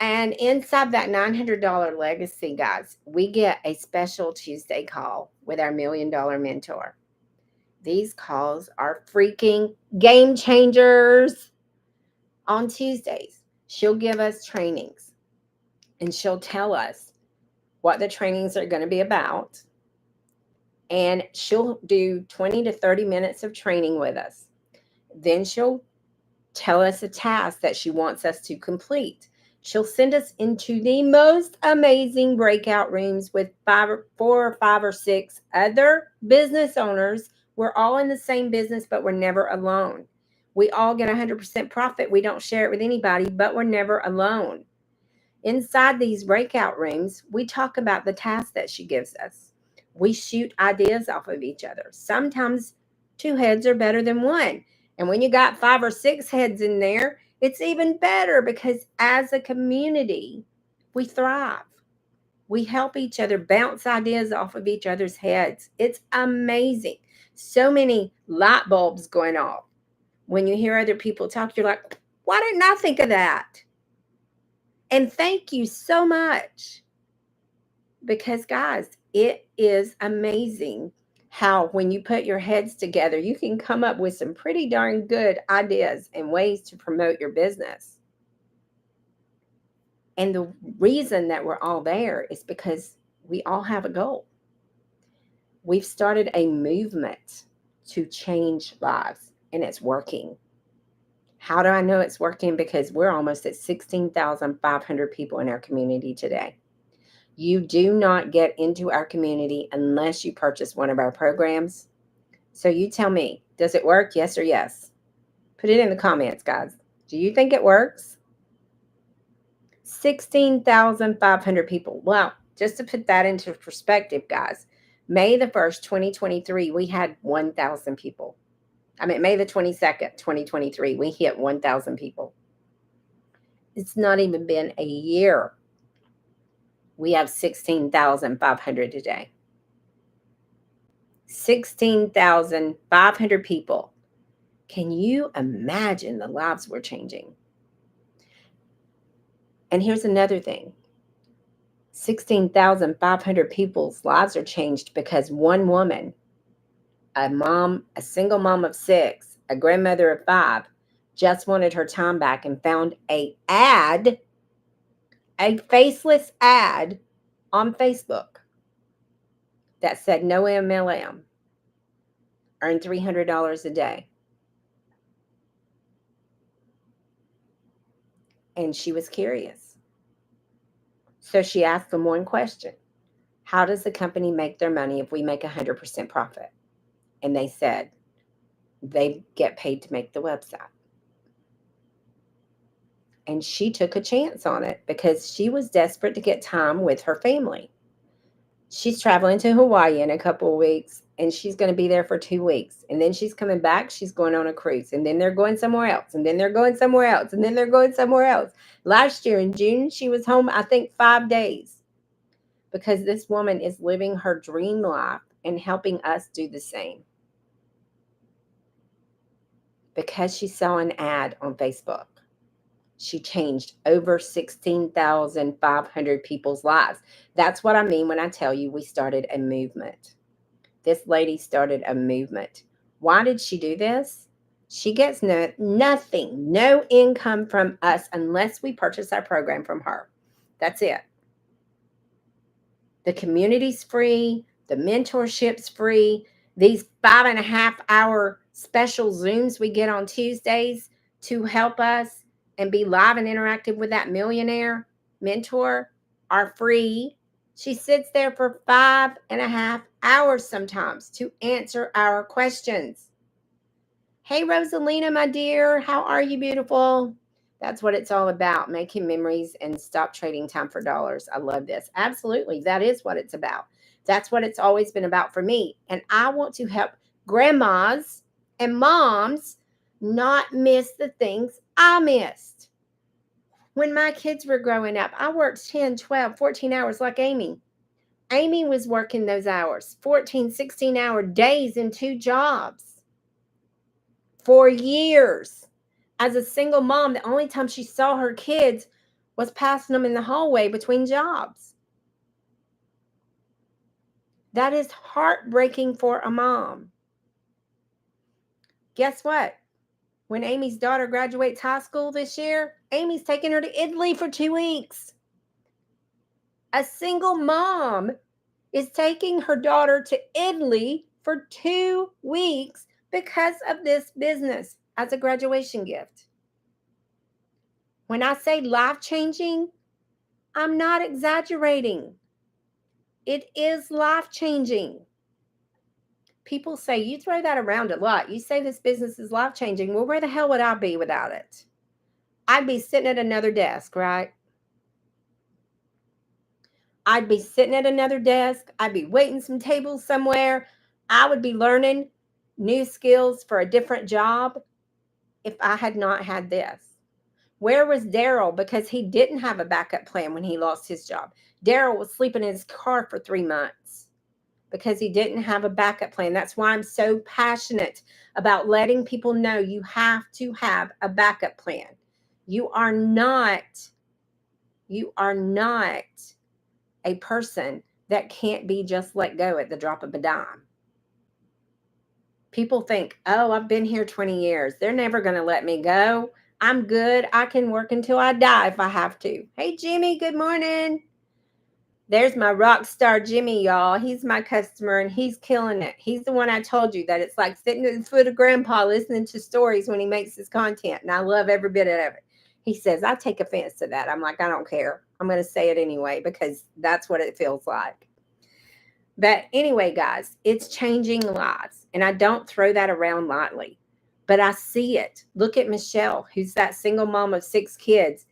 And inside that $900 legacy, guys, we get a special Tuesday call with our $1 Million Mentor. These calls are freaking game changers. On Tuesdays, she'll give us trainings, and she'll tell us what the trainings are going to be about. And she'll do 20 to 30 minutes of training with us. Then she'll tell us a task that she wants us to complete. She'll send us into the most amazing breakout rooms with 4 or 5 or 6 other business owners. We're all in the same business, but we're never alone. We all get 100% profit. We don't share it with anybody, but we're never alone. Inside these breakout rooms, we talk about the tasks that she gives us. We shoot ideas off of each other. Sometimes 2 heads are better than 1. And when you got 5 or 6 heads in there, it's even better, because as a community, we thrive. We help each other bounce ideas off of each other's heads. It's amazing. So many light bulbs going off. When you hear other people talk, you're like, why didn't I think of that? And thank you so much. Because, guys, it is amazing how, when you put your heads together, you can come up with some pretty darn good ideas and ways to promote your business. And the reason that we're all there is because we all have a goal. We've started a movement to change lives, and it's working. How do I know it's working? Because we're almost at 16,500 people in our community today. You do not get into our community unless you purchase one of our programs. So you tell me, does it work? Yes or yes? Put it in the comments, guys. Do you think it works? 16,500 people. Well, just to put that into perspective, guys, May the 1st, 2023, we had 1,000 people. May the 22nd, 2023, we hit 1,000 people. It's not even been a year. We have 16,500 today. 16,500 people. Can you imagine the lives we're changing? And here's another thing. 16,500 people's lives are changed because one woman, a single mom of 6, a grandmother of 5, just wanted her time back and found a faceless ad on Facebook that said no MLM, earn $300 a day. And she was curious. So she asked them one question. How does the company make their money if we make 100% profit? And they said they get paid to make the website. And she took a chance on it because she was desperate to get time with her family. She's traveling to Hawaii in a couple of weeks, and she's going to be there for 2 weeks. And then she's coming back. She's going on a cruise. And then they're going somewhere else. And then they're going somewhere else. And then they're going somewhere else. Last year in June, she was home, I think, 5 days, because this woman is living her dream life and helping us do the same. Because she saw an ad on Facebook, she changed over 16,500 people's lives. That's what I mean when I tell you we started a movement. This lady started a movement. Why did she do this? She gets nothing, no income from us unless we purchase our program from her. That's it. The community's free. The mentorship's free. These 5.5 hour special Zooms we get on Tuesdays to help us and be live and interactive with that millionaire mentor are free. She sits there for 5.5 hours sometimes to answer our questions. Hey, Rosalina, my dear, how are you, beautiful? That's what it's all about, making memories and stop trading time for dollars. I love this. Absolutely. That is what it's about. That's what it's always been about for me. And I want to help grandmas and moms not miss the things I missed. When my kids were growing up, I worked 10, 12, 14 hours like Amy. Amy was working those hours, 14, 16-hour days in 2 jobs for years. As a single mom, the only time she saw her kids was passing them in the hallway between jobs. That is heartbreaking for a mom. Guess what? When Amy's daughter graduates high school this year, Amy's taking her to Italy for 2 weeks. A single mom is taking her daughter to Italy for 2 weeks because of this business as a graduation gift. When I say life-changing, I'm not exaggerating. It is life-changing. People say, you throw that around a lot. You say this business is life-changing. Well, where the hell would I be without it? I'd be sitting at another desk, right? I'd be sitting at another desk. I'd be waiting some tables somewhere. I would be learning new skills for a different job if I had not had this. Where was Daryl? Because he didn't have a backup plan when he lost his job. Daryl was sleeping in his car for 3 months because he didn't have a backup plan. That's why I'm so passionate about letting people know you have to have a backup plan. You are not a person that can't be just let go at the drop of a dime. People think, oh, I've been here 20 years. They're never going to let me go. I'm good. I can work until I die if I have to. Hey, Jimmy, good morning. There's my rock star Jimmy, y'all. He's my customer and he's killing it. He's the one I told you that it's like sitting at the foot of grandpa listening to stories when he makes his content. And I love every bit of it. He says, I take offense to that. I'm like, I don't care. I'm going to say it anyway because that's what it feels like. But anyway, guys, it's changing lives. And I don't throw that around lightly, but I see it. Look at Michelle, who's that single mom of 6 kids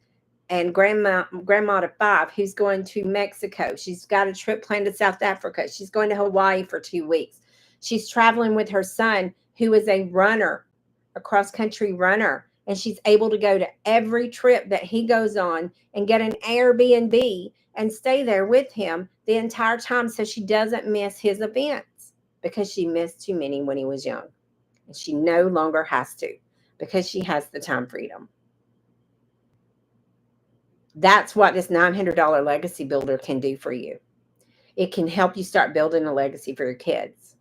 and grandma to 5, who's going to Mexico. She's got a trip planned to South Africa. She's going to Hawaii for 2 weeks. She's traveling with her son, who is a runner, a cross-country runner. And she's able to go to every trip that he goes on and get an Airbnb and stay there with him the entire time so she doesn't miss his events because she missed too many when he was young. And she no longer has to because she has the time freedom. That's what this $900 legacy builder can do for you. It can help you start building a legacy for your kids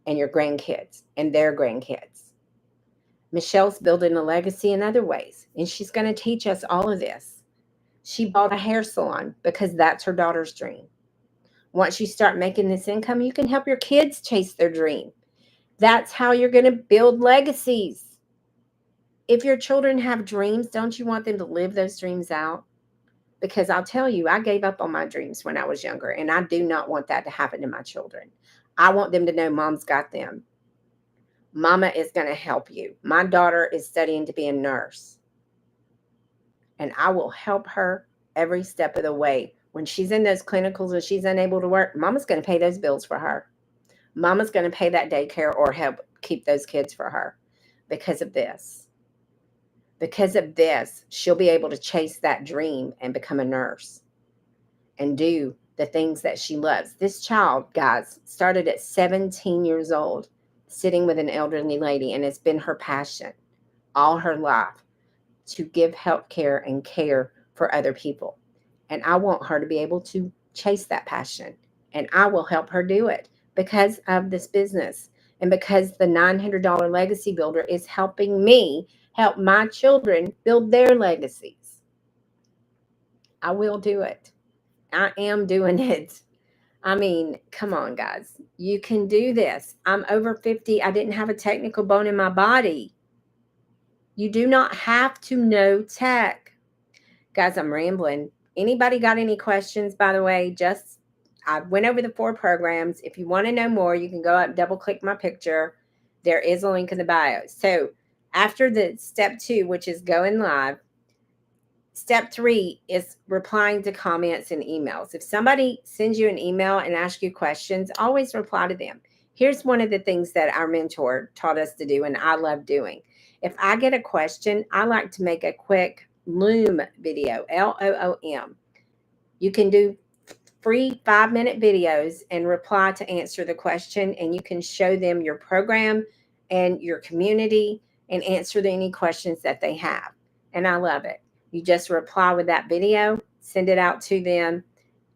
and your grandkids and their grandkids. Michelle's building a legacy in other ways, and she's going to teach us all of this. She bought a hair salon because that's her daughter's dream. Once you start making this income, you can help your kids chase their dream. That's how you're going to build legacies. If your children have dreams, don't you want them to live those dreams out? Because I'll tell you, I gave up on my dreams when I was younger, and I do not want that to happen to my children. I want them to know mom's got them. Mama is going to help you. My daughter is studying to be a nurse, and I will help her every step of the way When she's in those clinicals and she's unable to work, mama's going to pay those bills for her. Mama's going to pay that daycare or help keep those kids for her because of this. Because of this, she'll be able to chase that dream and become a nurse and do the things that she loves. This child, guys, started at 17 years old, sitting with an elderly lady, and it's been her passion all her life to give health care and care for other people. And I want her to be able to chase that passion, and I will help her do it because of this business and because the $900 legacy builder is helping me help my children build their legacies. I will do it. I am doing it. I mean, come on, guys. You can do this. I'm over 50. I didn't have a technical bone in my body. You do not have to know tech. Guys, I'm rambling. Anybody got any questions, by the way? I went over the 4 programs. If you want to know more, you can go up, double click my picture. There is a link in the bio. So after the step 2, which is going live, step 3 is replying to comments and emails. If somebody sends you an email and asks you questions, always reply to them. Here's one of the things that our mentor taught us to do, and I love doing. If I get a question, I like to make a quick Loom video, Loom. You can do free 5-minute videos and reply to answer the question, and you can show them your program and your community and answer any questions that they have. And I love it. You just reply with that video, send it out to them,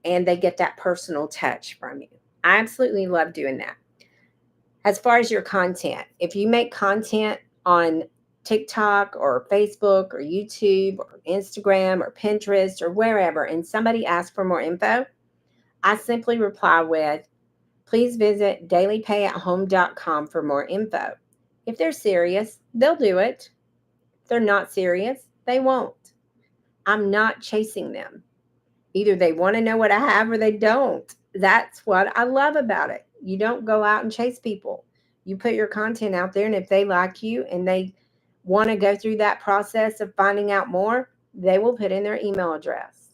and they get that personal touch from you. I absolutely love doing that. As far as your content, if you make content on TikTok or Facebook or YouTube or Instagram or Pinterest or wherever, and somebody asks for more info, I simply reply with, please visit dailypayathome.com for more info. If they're serious, they'll do it. If they're not serious, they won't. I'm not chasing them. Either they want to know what I have or they don't. That's what I love about it. You don't go out and chase people. You put your content out there, and if they like you and they want to go through that process of finding out more, they will put in their email address.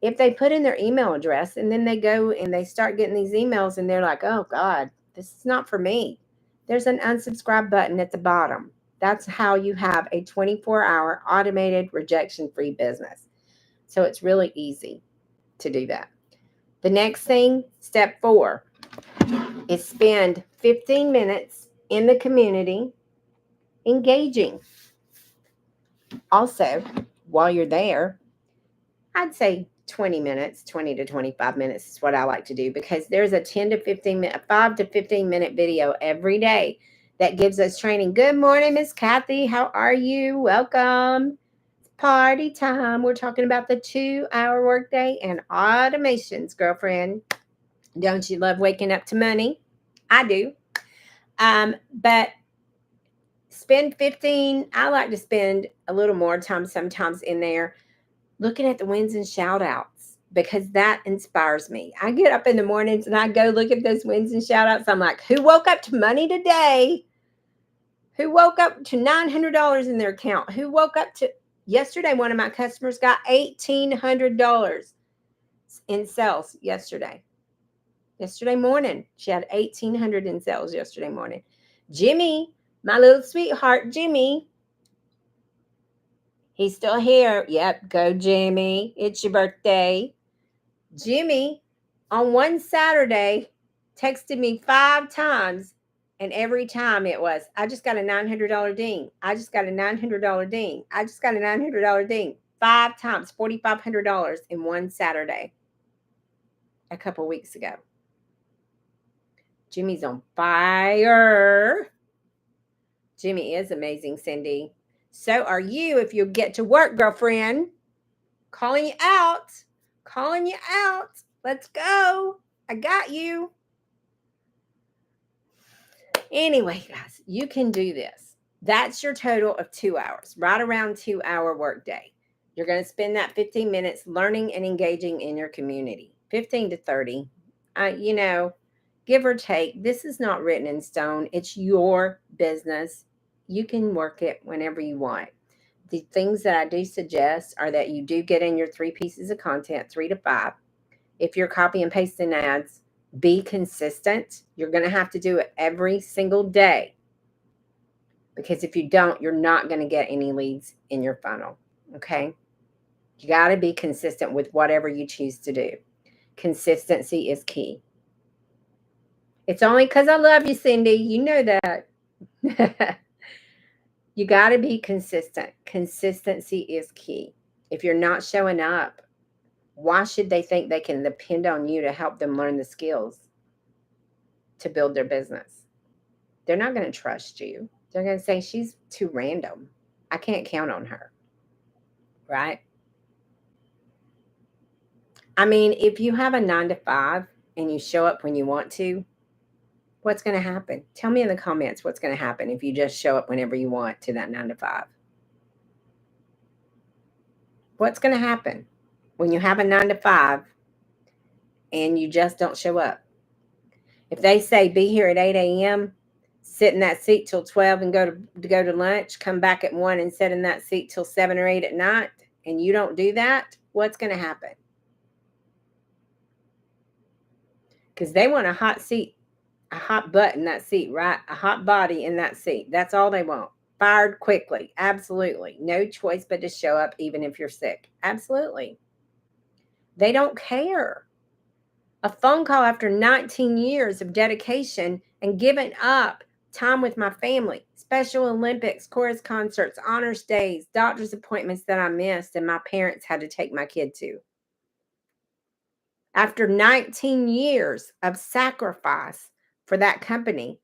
If they put in their email address and then they go and they start getting these emails and they're like, oh God, this is not for me, there's an unsubscribe button at the bottom. That's how you have a 24-hour automated rejection-free business. So it's really easy to do that. The next thing, step 4, is spend 15 minutes in the community engaging. Also, while you're there, I'd say 20 minutes, 20 to 25 minutes is what I like to do, because there's a 10 to 15 minute, 5 to 15 minute video every day that gives us training. Good morning, Miss Kathy. How are you? Welcome. It's party time. We're talking about the 2-hour workday and automations, girlfriend. Don't you love waking up to money? I do. But I like to spend a little more time sometimes in there looking at the wins and shout outs, because that inspires me. I get up in the mornings and I go look at those wins and shout outs. I'm like, who woke up to money today? Who woke up to $900 in their account? Who woke up to yesterday? One of my customers got $1,800 in sales yesterday. Yesterday morning, she had $1,800 in sales yesterday morning. Jimmy, my little sweetheart, Jimmy, he's still here. Yep, go Jimmy. It's your birthday. Jimmy, on one Saturday, texted me 5 times, and every time it was, I just got a $900 ding. I just got a $900 ding. I just got a $900 ding. 5 times, $4,500 in one Saturday a couple weeks ago. Jimmy's on fire. Jimmy is amazing, Cindy. So are you if you get to work, girlfriend. Calling you out. Calling you out. Let's go. I got you. Anyway, guys, you can do this. That's your total of 2 hours, right around 2-hour workday. You're going to spend that 15 minutes learning and engaging in your community. 15 to 30. Give or take. This is not written in stone. It's your business. You can work it whenever you want. the things that I do suggest are that you do get in your 3 pieces of content, 3 to 5. If you're copy and pasting ads, be consistent. You're going to have to do it every single day, because if you don't, you're not going to get any leads in your funnel. Okay? You got to be consistent with whatever you choose to do. Consistency is key. It's only because I love you, Cindy. You know that. You got to be consistent. Consistency is key. If you're not showing up, why should they think they can depend on you to help them learn the skills to build their business? They're not going to trust you. They're going to say, she's too random. I can't count on her. Right? I mean, if you have a 9 to 5 and you show up when you want to, what's going to happen? Tell me in the comments what's going to happen if you just show up whenever you want to that 9 to 5. What's going to happen when you have a 9 to 5 and you just don't show up? If they say be here at 8 a.m., sit in that seat till 12 and go to lunch, come back at 1 and sit in that seat till 7 or 8 at night, and you don't do that, what's going to happen? Because they want a hot seat, a hot butt in that seat, right? A hot body in that seat. That's all they want. Fired quickly. Absolutely. No choice but to show up even if you're sick. Absolutely. They don't care. A phone call after 19 years of dedication and giving up time with my family, Special Olympics, chorus concerts, honors days, doctor's appointments that I missed and my parents had to take my kid to. After 19 years of sacrifice for that company,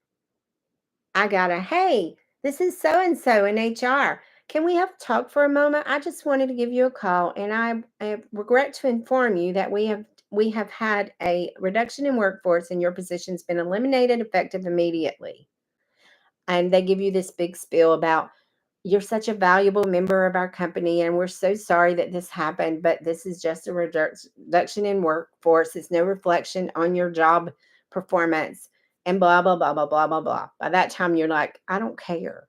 I got a, hey, this is so-and-so in HR. Can we have a talk for a moment? I just wanted to give you a call, and I regret to inform you that we have had a reduction in workforce and your position's been eliminated effective immediately. And they give you this big spiel about, you're such a valuable member of our company and we're so sorry that this happened, but this is just a reduction in workforce. It's no reflection on your job performance and blah, blah, blah, blah, blah, blah, blah. By that time, you're like, I don't care.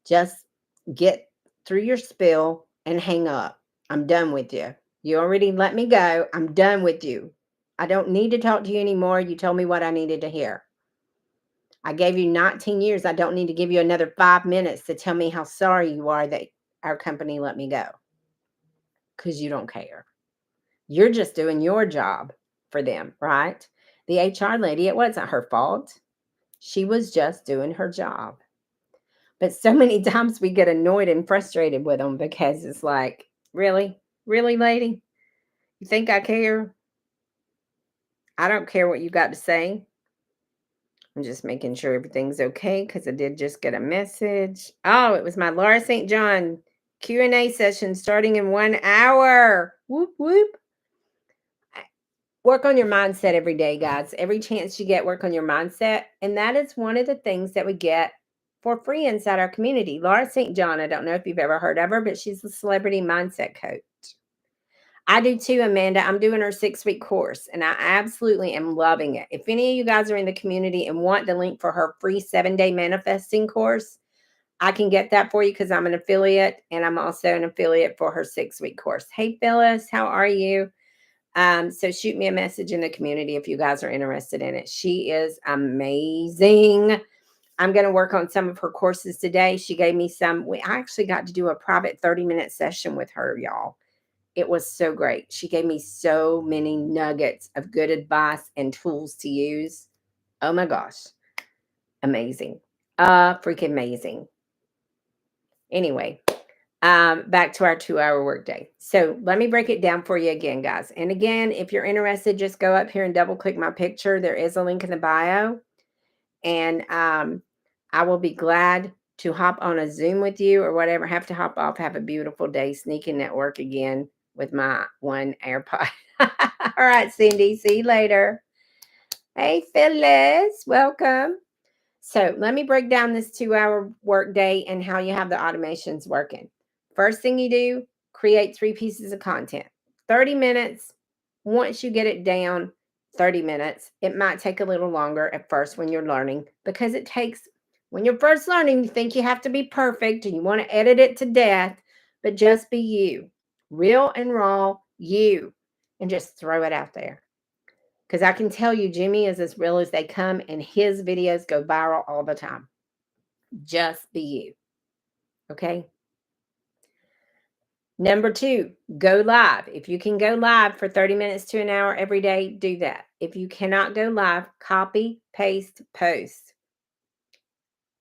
Just get through your spiel and hang up. I'm done with you. You already let me go. I'm done with you. I don't need to talk to you anymore. You told me what I needed to hear. I gave you 19 years. I don't need to give you another 5 minutes to tell me how sorry you are that our company let me go. Because you don't care. You're just doing your job for them, right? The HR lady, it wasn't her fault. She was just doing her job. But so many times we get annoyed and frustrated with them because it's like, really? Really, lady? You think I care? I don't care what you got to say. I'm just making sure everything's okay because I did just get a message. Oh, it was my Laura St. John Q&A session starting in 1 hour. Whoop, whoop. Work on your mindset every day, guys. Every chance you get, work on your mindset. And that is one of the things that we get for free inside our community. Laura St. John, I don't know if you've ever heard of her, but she's the celebrity mindset coach. I do too, Amanda. I'm doing her 6-week course and I absolutely am loving it. If any of you guys are in the community and want the link for her free 7-day manifesting course, I can get that for you because I'm an affiliate and I'm also an affiliate for her 6-week course. Hey, Phyllis, how are you? So shoot me a message in the community if you guys are interested in it. She is amazing. I'm going to work on some of her courses today. She gave me some. I actually got to do a private 30-minute session with her, y'all. It was so great. She gave me so many nuggets of good advice and tools to use. Oh my gosh. Amazing. Freaking amazing. Anyway, back to our 2-hour workday. So let me break it down for you again, guys. And again, if you're interested, just go up here and double click my picture. There is a link in the bio. And I will be glad to hop on a Zoom with you or whatever. Have to hop off. Have a beautiful day. Sneaking at work again with my one AirPod. All right, Cindy. See you later. Hey, Phyllis. Welcome. So let me break down this 2-hour workday and how you have the automations working. First thing you do, create 3 pieces of content. 30 minutes. Once you get it down, 30 minutes. It might take a little longer at first when you're learning because it takes When you're first learning, you think you have to be perfect and you want to edit it to death, but just be you, real and raw, you, and just throw it out there. Because I can tell you, Jimmy is as real as they come, and his videos go viral all the time. Just be you. Okay. Number 2, go live. If you can go live for 30 minutes to an hour every day, do that. If you cannot go live, copy, paste, post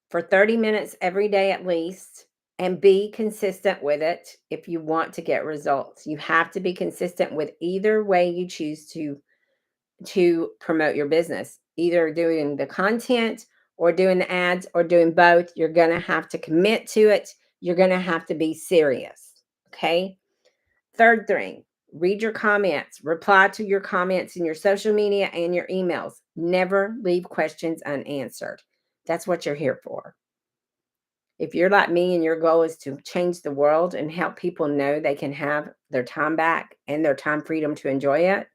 for 30 minutes every day at least, and be consistent with it if you want to get results. You have to be consistent with either way you choose to promote your business, either doing the content or doing the ads or doing both. You're going to have to commit to it. You're going to have to be serious. Okay. Third thing, read your comments, reply to your comments in your social media and your emails. Never leave questions unanswered. That's what you're here for. If you're like me and your goal is to change the world and help people know they can have their time back and their time freedom to enjoy it,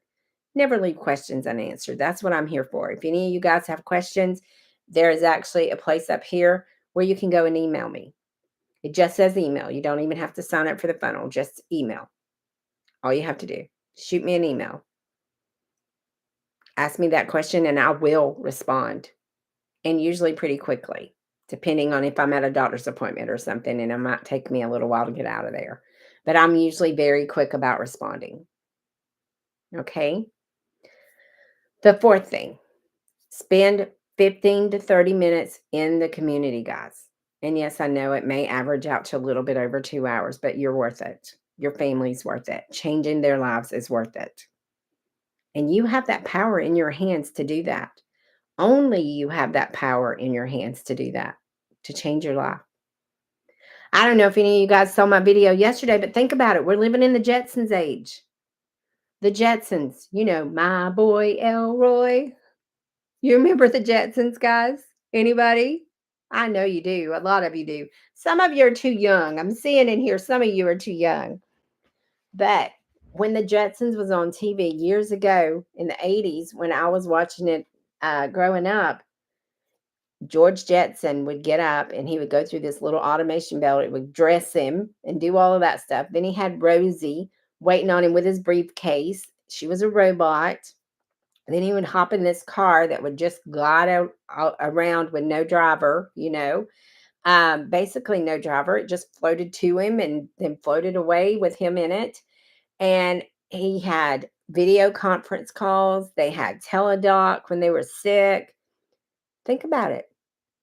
never leave questions unanswered. That's what I'm here for. If any of you guys have questions, there is actually a place up here where you can go and email me. It just says email. You don't even have to sign up for the funnel, just email. All you have to do, shoot me an email. Ask me that question and I will respond. And usually pretty quickly, depending on if I'm at a doctor's appointment or something, and it might take me a little while to get out of there. But I'm usually very quick about responding. Okay. The fourth thing, spend 15 to 30 minutes in the community, guys. And yes, I know it may average out to a little bit over 2 hours, but you're worth it. Your family's worth it. Changing their lives is worth it. And you have that power in your hands to do that. Only you have that power in your hands to do that, to change your life. I don't know if any of you guys saw my video yesterday, but think about it. We're living in the Jetsons age. The Jetsons, my boy Elroy. You remember the Jetsons, guys? Anybody? I know you do. A lot of you do. Some of you are too young. I'm seeing in here some of you are too young. But when the Jetsons was on TV years ago in the 80s, when I was watching it growing up, George Jetson would get up and he would go through this little automation belt. It would dress him and do all of that stuff. Then he had Rosie waiting on him with his briefcase. She was a robot. And then he would hop in this car that would just glide out around with no driver, basically no driver. It just floated to him and then floated away with him in it. And he had video conference calls. They had teledoc when they were sick. Think about it.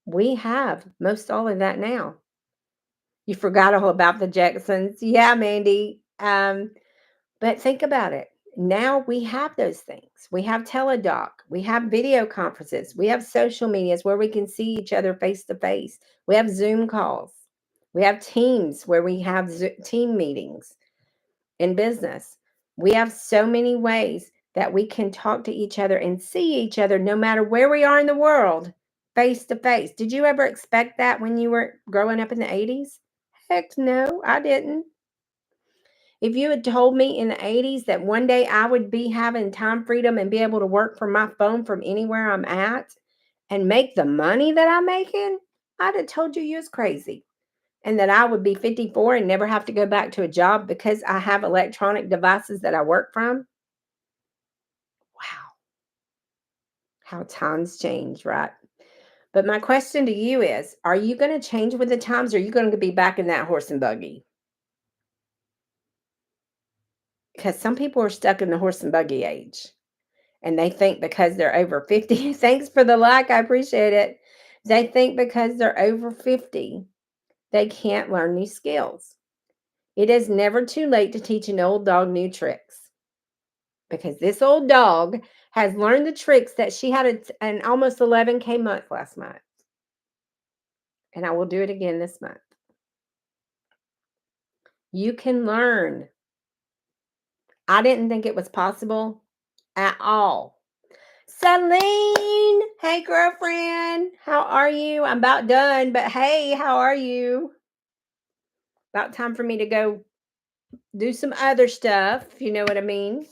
We have most all of that now. You forgot all about the Jacksons. Yeah, Mandy. But think about it. Now we have those things. We have teledoc. We have video conferences. We have social medias where we can see each other face to face. We have Zoom calls. We have Teams where we have team meetings in business. We have so many ways that we can talk to each other and see each other no matter where we are in the world, face to face. Did you ever expect that when you were growing up in the 80s? Heck no, I didn't. If you had told me in the 80s that one day I would be having time freedom and be able to work from my phone from anywhere I'm at and make the money that I'm making, I'd have told you was crazy. And that I would be 54 and never have to go back to a job because I have electronic devices that I work from. Wow. How times change, right? But my question to you is, are you going to change with the times or are you going to be back in that horse and buggy? Because some people are stuck in the horse and buggy age. And they think because they're over 50, thanks for the like, I appreciate it. They think because they're over 50, they can't learn new skills. It is never too late to teach an old dog new tricks. Because this old dog has learned the tricks that she had an almost 11K month last month. And I will do it again this month. You can learn. I didn't think it was possible at all. Celine, hey girlfriend, how are you? I'm about done, but hey, how are you? About time for me to go do some other stuff, if you know what I mean.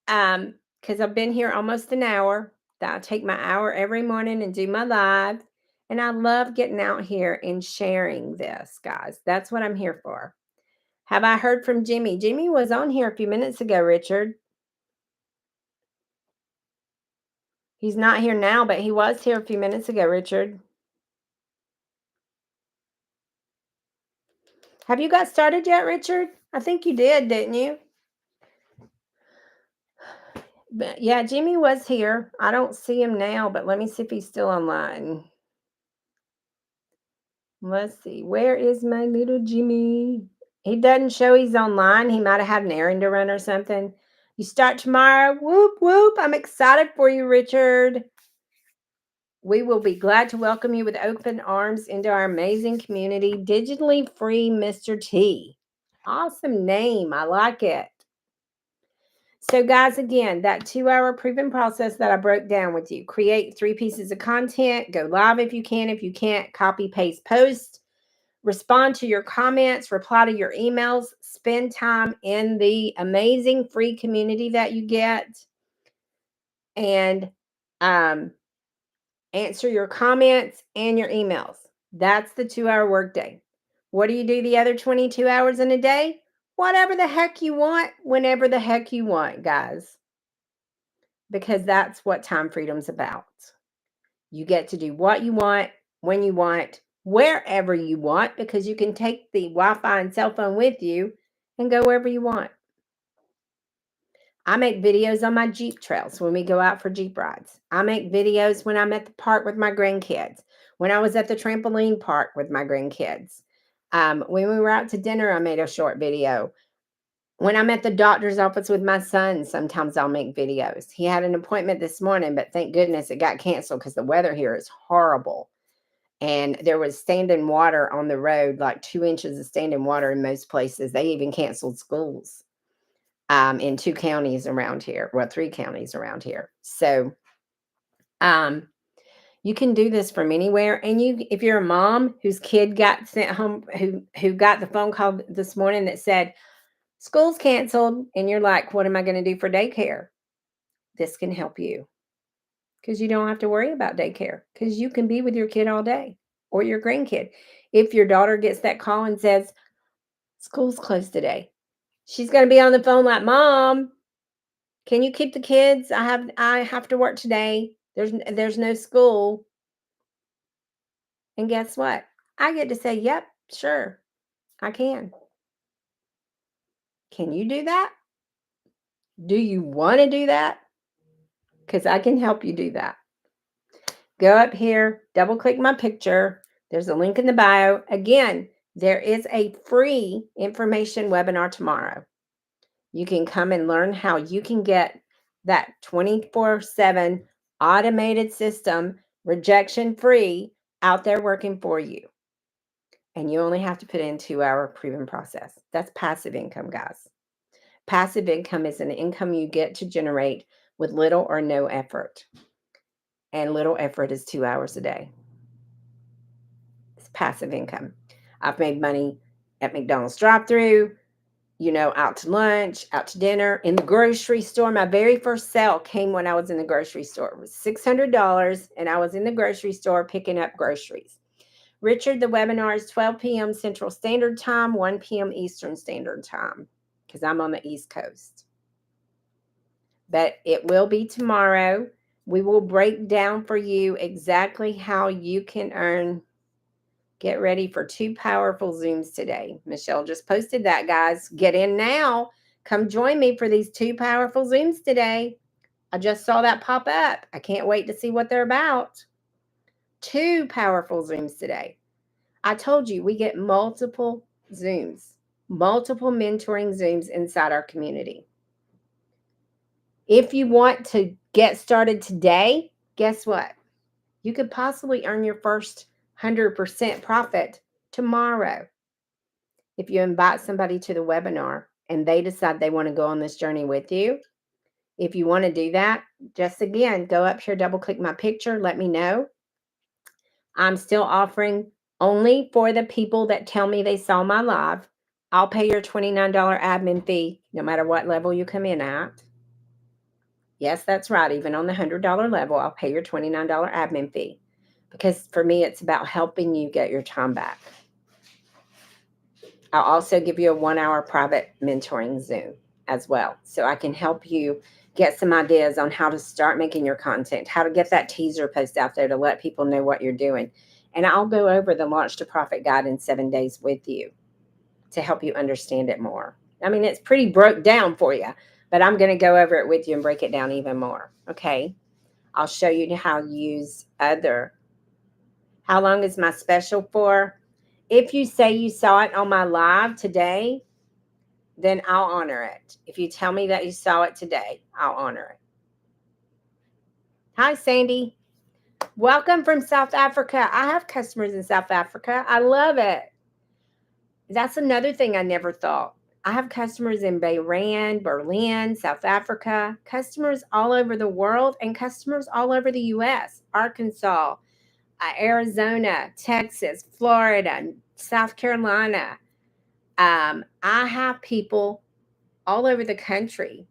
Because I've been here almost an hour. I take my hour every morning and do my live. And I love getting out here and sharing this, guys. That's what I'm here for. Have I heard from Jimmy? Jimmy was on here a few minutes ago, Richard. He's not here now, but he was here a few minutes ago, Richard. Have you got started yet, Richard? I think you did, didn't you? But yeah, Jimmy was here. I don't see him now, but let me see if he's still online. Let's see. Where is my little Jimmy? He doesn't show he's online. He might have had an errand to run or something. You start tomorrow. Whoop, whoop. I'm excited for you, Richard. We will be glad to welcome you with open arms into our amazing community. Digitally free Mr. T. Awesome name. I like it. So, guys, again, that 2-hour proven process that I broke down with you. Create 3 pieces of content. Go live if you can. If you can't, copy, paste, post. Respond to your comments. Reply to your emails. Spend time in the amazing free community that you get. And answer your comments and your emails. That's the 2-hour workday. What do you do the other 22 hours in a day? Whatever the heck you want, whenever the heck you want, guys. Because that's what time freedom's about. You get to do what you want, when you want, wherever you want, because you can take the Wi-Fi and cell phone with you and go wherever you want. I make videos on my Jeep trails when we go out for Jeep rides. I make videos when I'm at the park with my grandkids, when I was at the trampoline park with my grandkids. When we were out to dinner, I made a short video. When I'm at the doctor's office with my son, sometimes I'll make videos. He had an appointment this morning, but thank goodness it got canceled because the weather here is horrible. And there was standing water on the road, like 2 inches of standing water in most places. They even canceled schools in 2 counties around here. Well, 3 counties around here. So you can do this from anywhere. And if you're a mom whose kid got sent home, who got the phone call this morning that said, school's canceled, and you're like, what am I going to do for daycare? This can help you because you don't have to worry about daycare because you can be with your kid all day or your grandkid. If your daughter gets that call and says, school's closed today, she's going to be on the phone like, Mom, can you keep the kids? I have to work today. There's no school. And guess what? I get to say, yep, sure, I can. Can you do that? Do you want to do that? Because I can help you do that. Go up here, double click my picture. There's a link in the bio. Again, there is a free information webinar tomorrow. You can come and learn how you can get that 24/7 automated system, rejection free, out there working for you. And you only have to put in 2-hour proven process. That's passive income, guys. Passive income is an income you get to generate with little or no effort. And little effort is 2 hours a day. It's passive income. I've made money at McDonald's drive-through, out to lunch, out to dinner, in the grocery store. My very first sale came when I was in the grocery store. It was $600, and I was in the grocery store picking up groceries. Richard, the webinar is 12 p.m. Central Standard Time, 1 p.m. Eastern Standard Time, because I'm on the East Coast. But it will be tomorrow. We will break down for you exactly how you can earn. Get ready for 2 powerful Zooms today. Michelle just posted that, guys. Get in now. Come join me for these 2 powerful Zooms today. I just saw that pop up. I can't wait to see what they're about. 2 powerful Zooms today. I told you we get multiple Zooms, multiple mentoring Zooms inside our community. If you want to get started today, guess what? You could possibly earn your first 100% profit tomorrow. If you invite somebody to the webinar and they decide they want to go on this journey with you, if you want to do that, just again, go up here, double click my picture, let me know. I'm still offering only for the people that tell me they saw my live. I'll pay your $29 admin fee no matter what level you come in at. Yes, that's right. Even on the $100 level, I'll pay your $29 admin fee. because for me, it's about helping you get your time back. I'll also give you a 1 hour private mentoring Zoom as well. So I can help you get some ideas on how to start making your content, how to get that teaser post out there to let people know what you're doing. And I'll go over the Launch to Profit Guide in 7 days with you to help you understand it more. I mean, it's pretty broke down for you, but I'm going to go over it with you and break it down even more. Okay. I'll show you how to use other. How long is my special for? If you say you saw it on my live today, then I'll honor it. If you tell me that you saw it today, I'll honor it. Hi, Sandy. Welcome from South Africa. I have customers in South Africa. I love it. That's another thing I never thought. I have customers in Bahrain, Berlin, South Africa, customers all over the world, and customers all over the U.S., Arkansas, Arizona, Texas, Florida, South Carolina. I have people all over the country.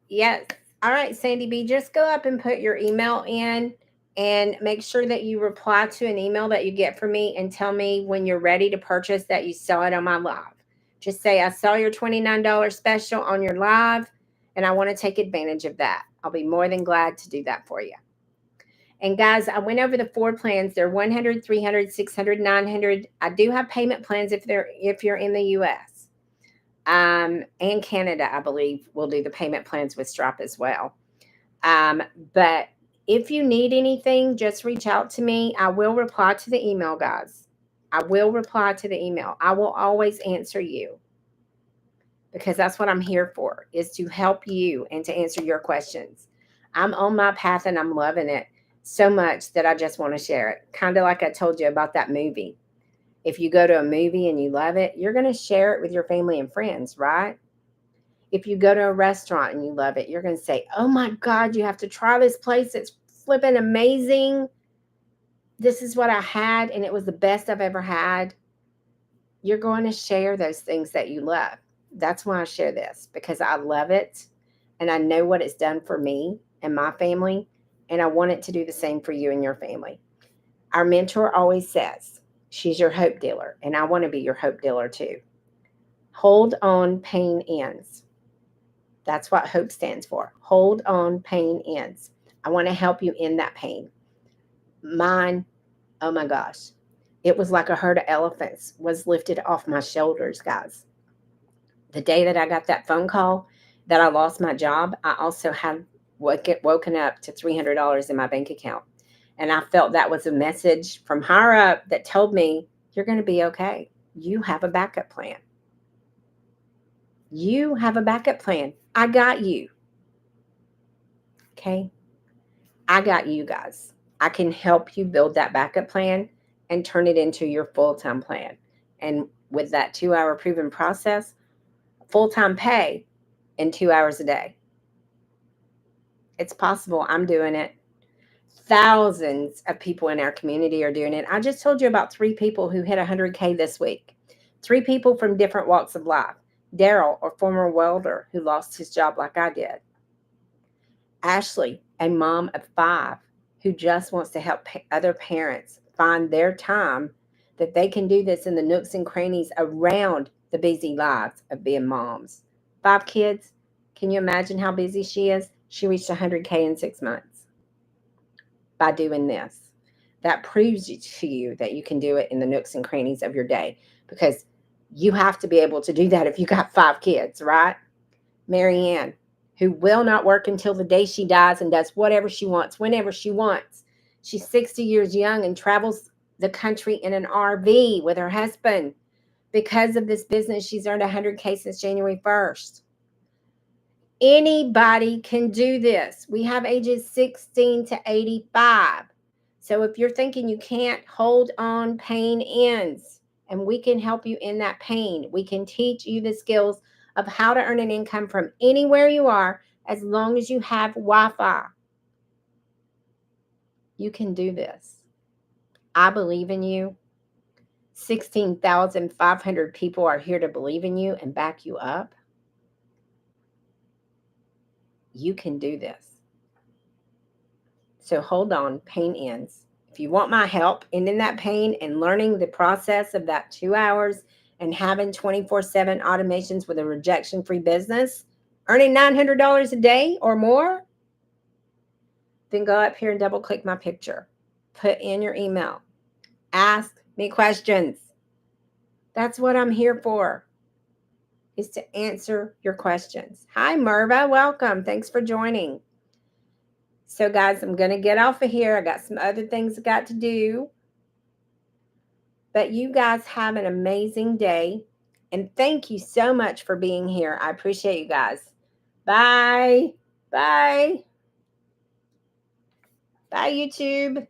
Yes. All right, Sandy B, just go up and put your email in and make sure that you reply to an email that you get from me and tell me when you're ready to purchase that you saw it on my live. Just say, I saw your $29 special on your live and I want to take advantage of that. I'll be more than glad to do that for you. And guys, I went over the 4 plans. They're 100, 300, 600, 900. I do have payment plans if you're in the US. And Canada, I believe, will do the payment plans with Stripe as well. But if you need anything, just reach out to me. I will reply to the email, guys. I will reply to the email. I will always answer you because that's what I'm here for, is to help you and to answer your questions. I'm on my path and I'm loving it so much that I just want to share it. Kind of like I told you about that movie. If you go to a movie and you love it, you're going to share it with your family and friends, right? If you go to a restaurant and you love it, you're going to say, oh my God, you have to try this place. It's flipping amazing. This is what I had, and it was the best I've ever had. You're going to share those things that you love. That's why I share this, because I love it and I know what it's done for me and my family, and I want it to do the same for you and your family. Our mentor always says, she's your hope dealer, and I want to be your hope dealer too. Hold on, pain ends. That's what HOPE stands for. Hold on, pain ends. I want to help you in that pain. Mine, oh my gosh, it was like a herd of elephants was lifted off my shoulders, guys. The day that I got that phone call that I lost my job, I also had woken up to $300 in my bank account. And I felt that was a message from higher up that told me, you're going to be okay. You have a backup plan. You have a backup plan. I got you. Okay. I got you guys. I can help you build that backup plan and turn it into your full-time plan. And with that 2-hour proven process, full-time pay in 2 hours a day. It's possible. I'm doing it. Thousands of people in our community are doing it. I just told you about 3 people who hit 100K this week. 3 people from different walks of life. Daryl, a former welder who lost his job like I did. Ashley, a mom of 5 who just wants to help other parents find their time that they can do this in the nooks and crannies around the busy lives of being moms. 5 kids. Can you imagine how busy she is? She reached 100K in 6 months by doing this. That proves to you that you can do it in the nooks and crannies of your day, because you have to be able to do that if you got 5 kids, right? Marianne, who will not work until the day she dies and does whatever she wants, whenever she wants. She's 60 years young and travels the country in an RV with her husband. Because of this business, she's earned 100K since January 1st. Anybody can do this. We have ages 16 to 85. So if you're thinking you can't, hold on, pain ends. And we can help you in that pain. We can teach you the skills of how to earn an income from anywhere you are, as long as you have Wi-Fi. You can do this. I believe in you. 16,500 people are here to believe in you and back you up. You can do this. So hold on, pain ends. If you want my help ending that pain and learning the process of that 2 hours and having 24/7 automations with a rejection-free business, earning $900 a day or more, then go up here and double click my picture. Put in your email. Ask me questions. That's what I'm here for, is to answer your questions. Hi, Merva. Welcome. Thanks for joining. So, guys, I'm going to get off of here. I got some other things I got to do. But you guys have an amazing day. And thank you so much for being here. I appreciate you guys. Bye. Bye. Bye, YouTube.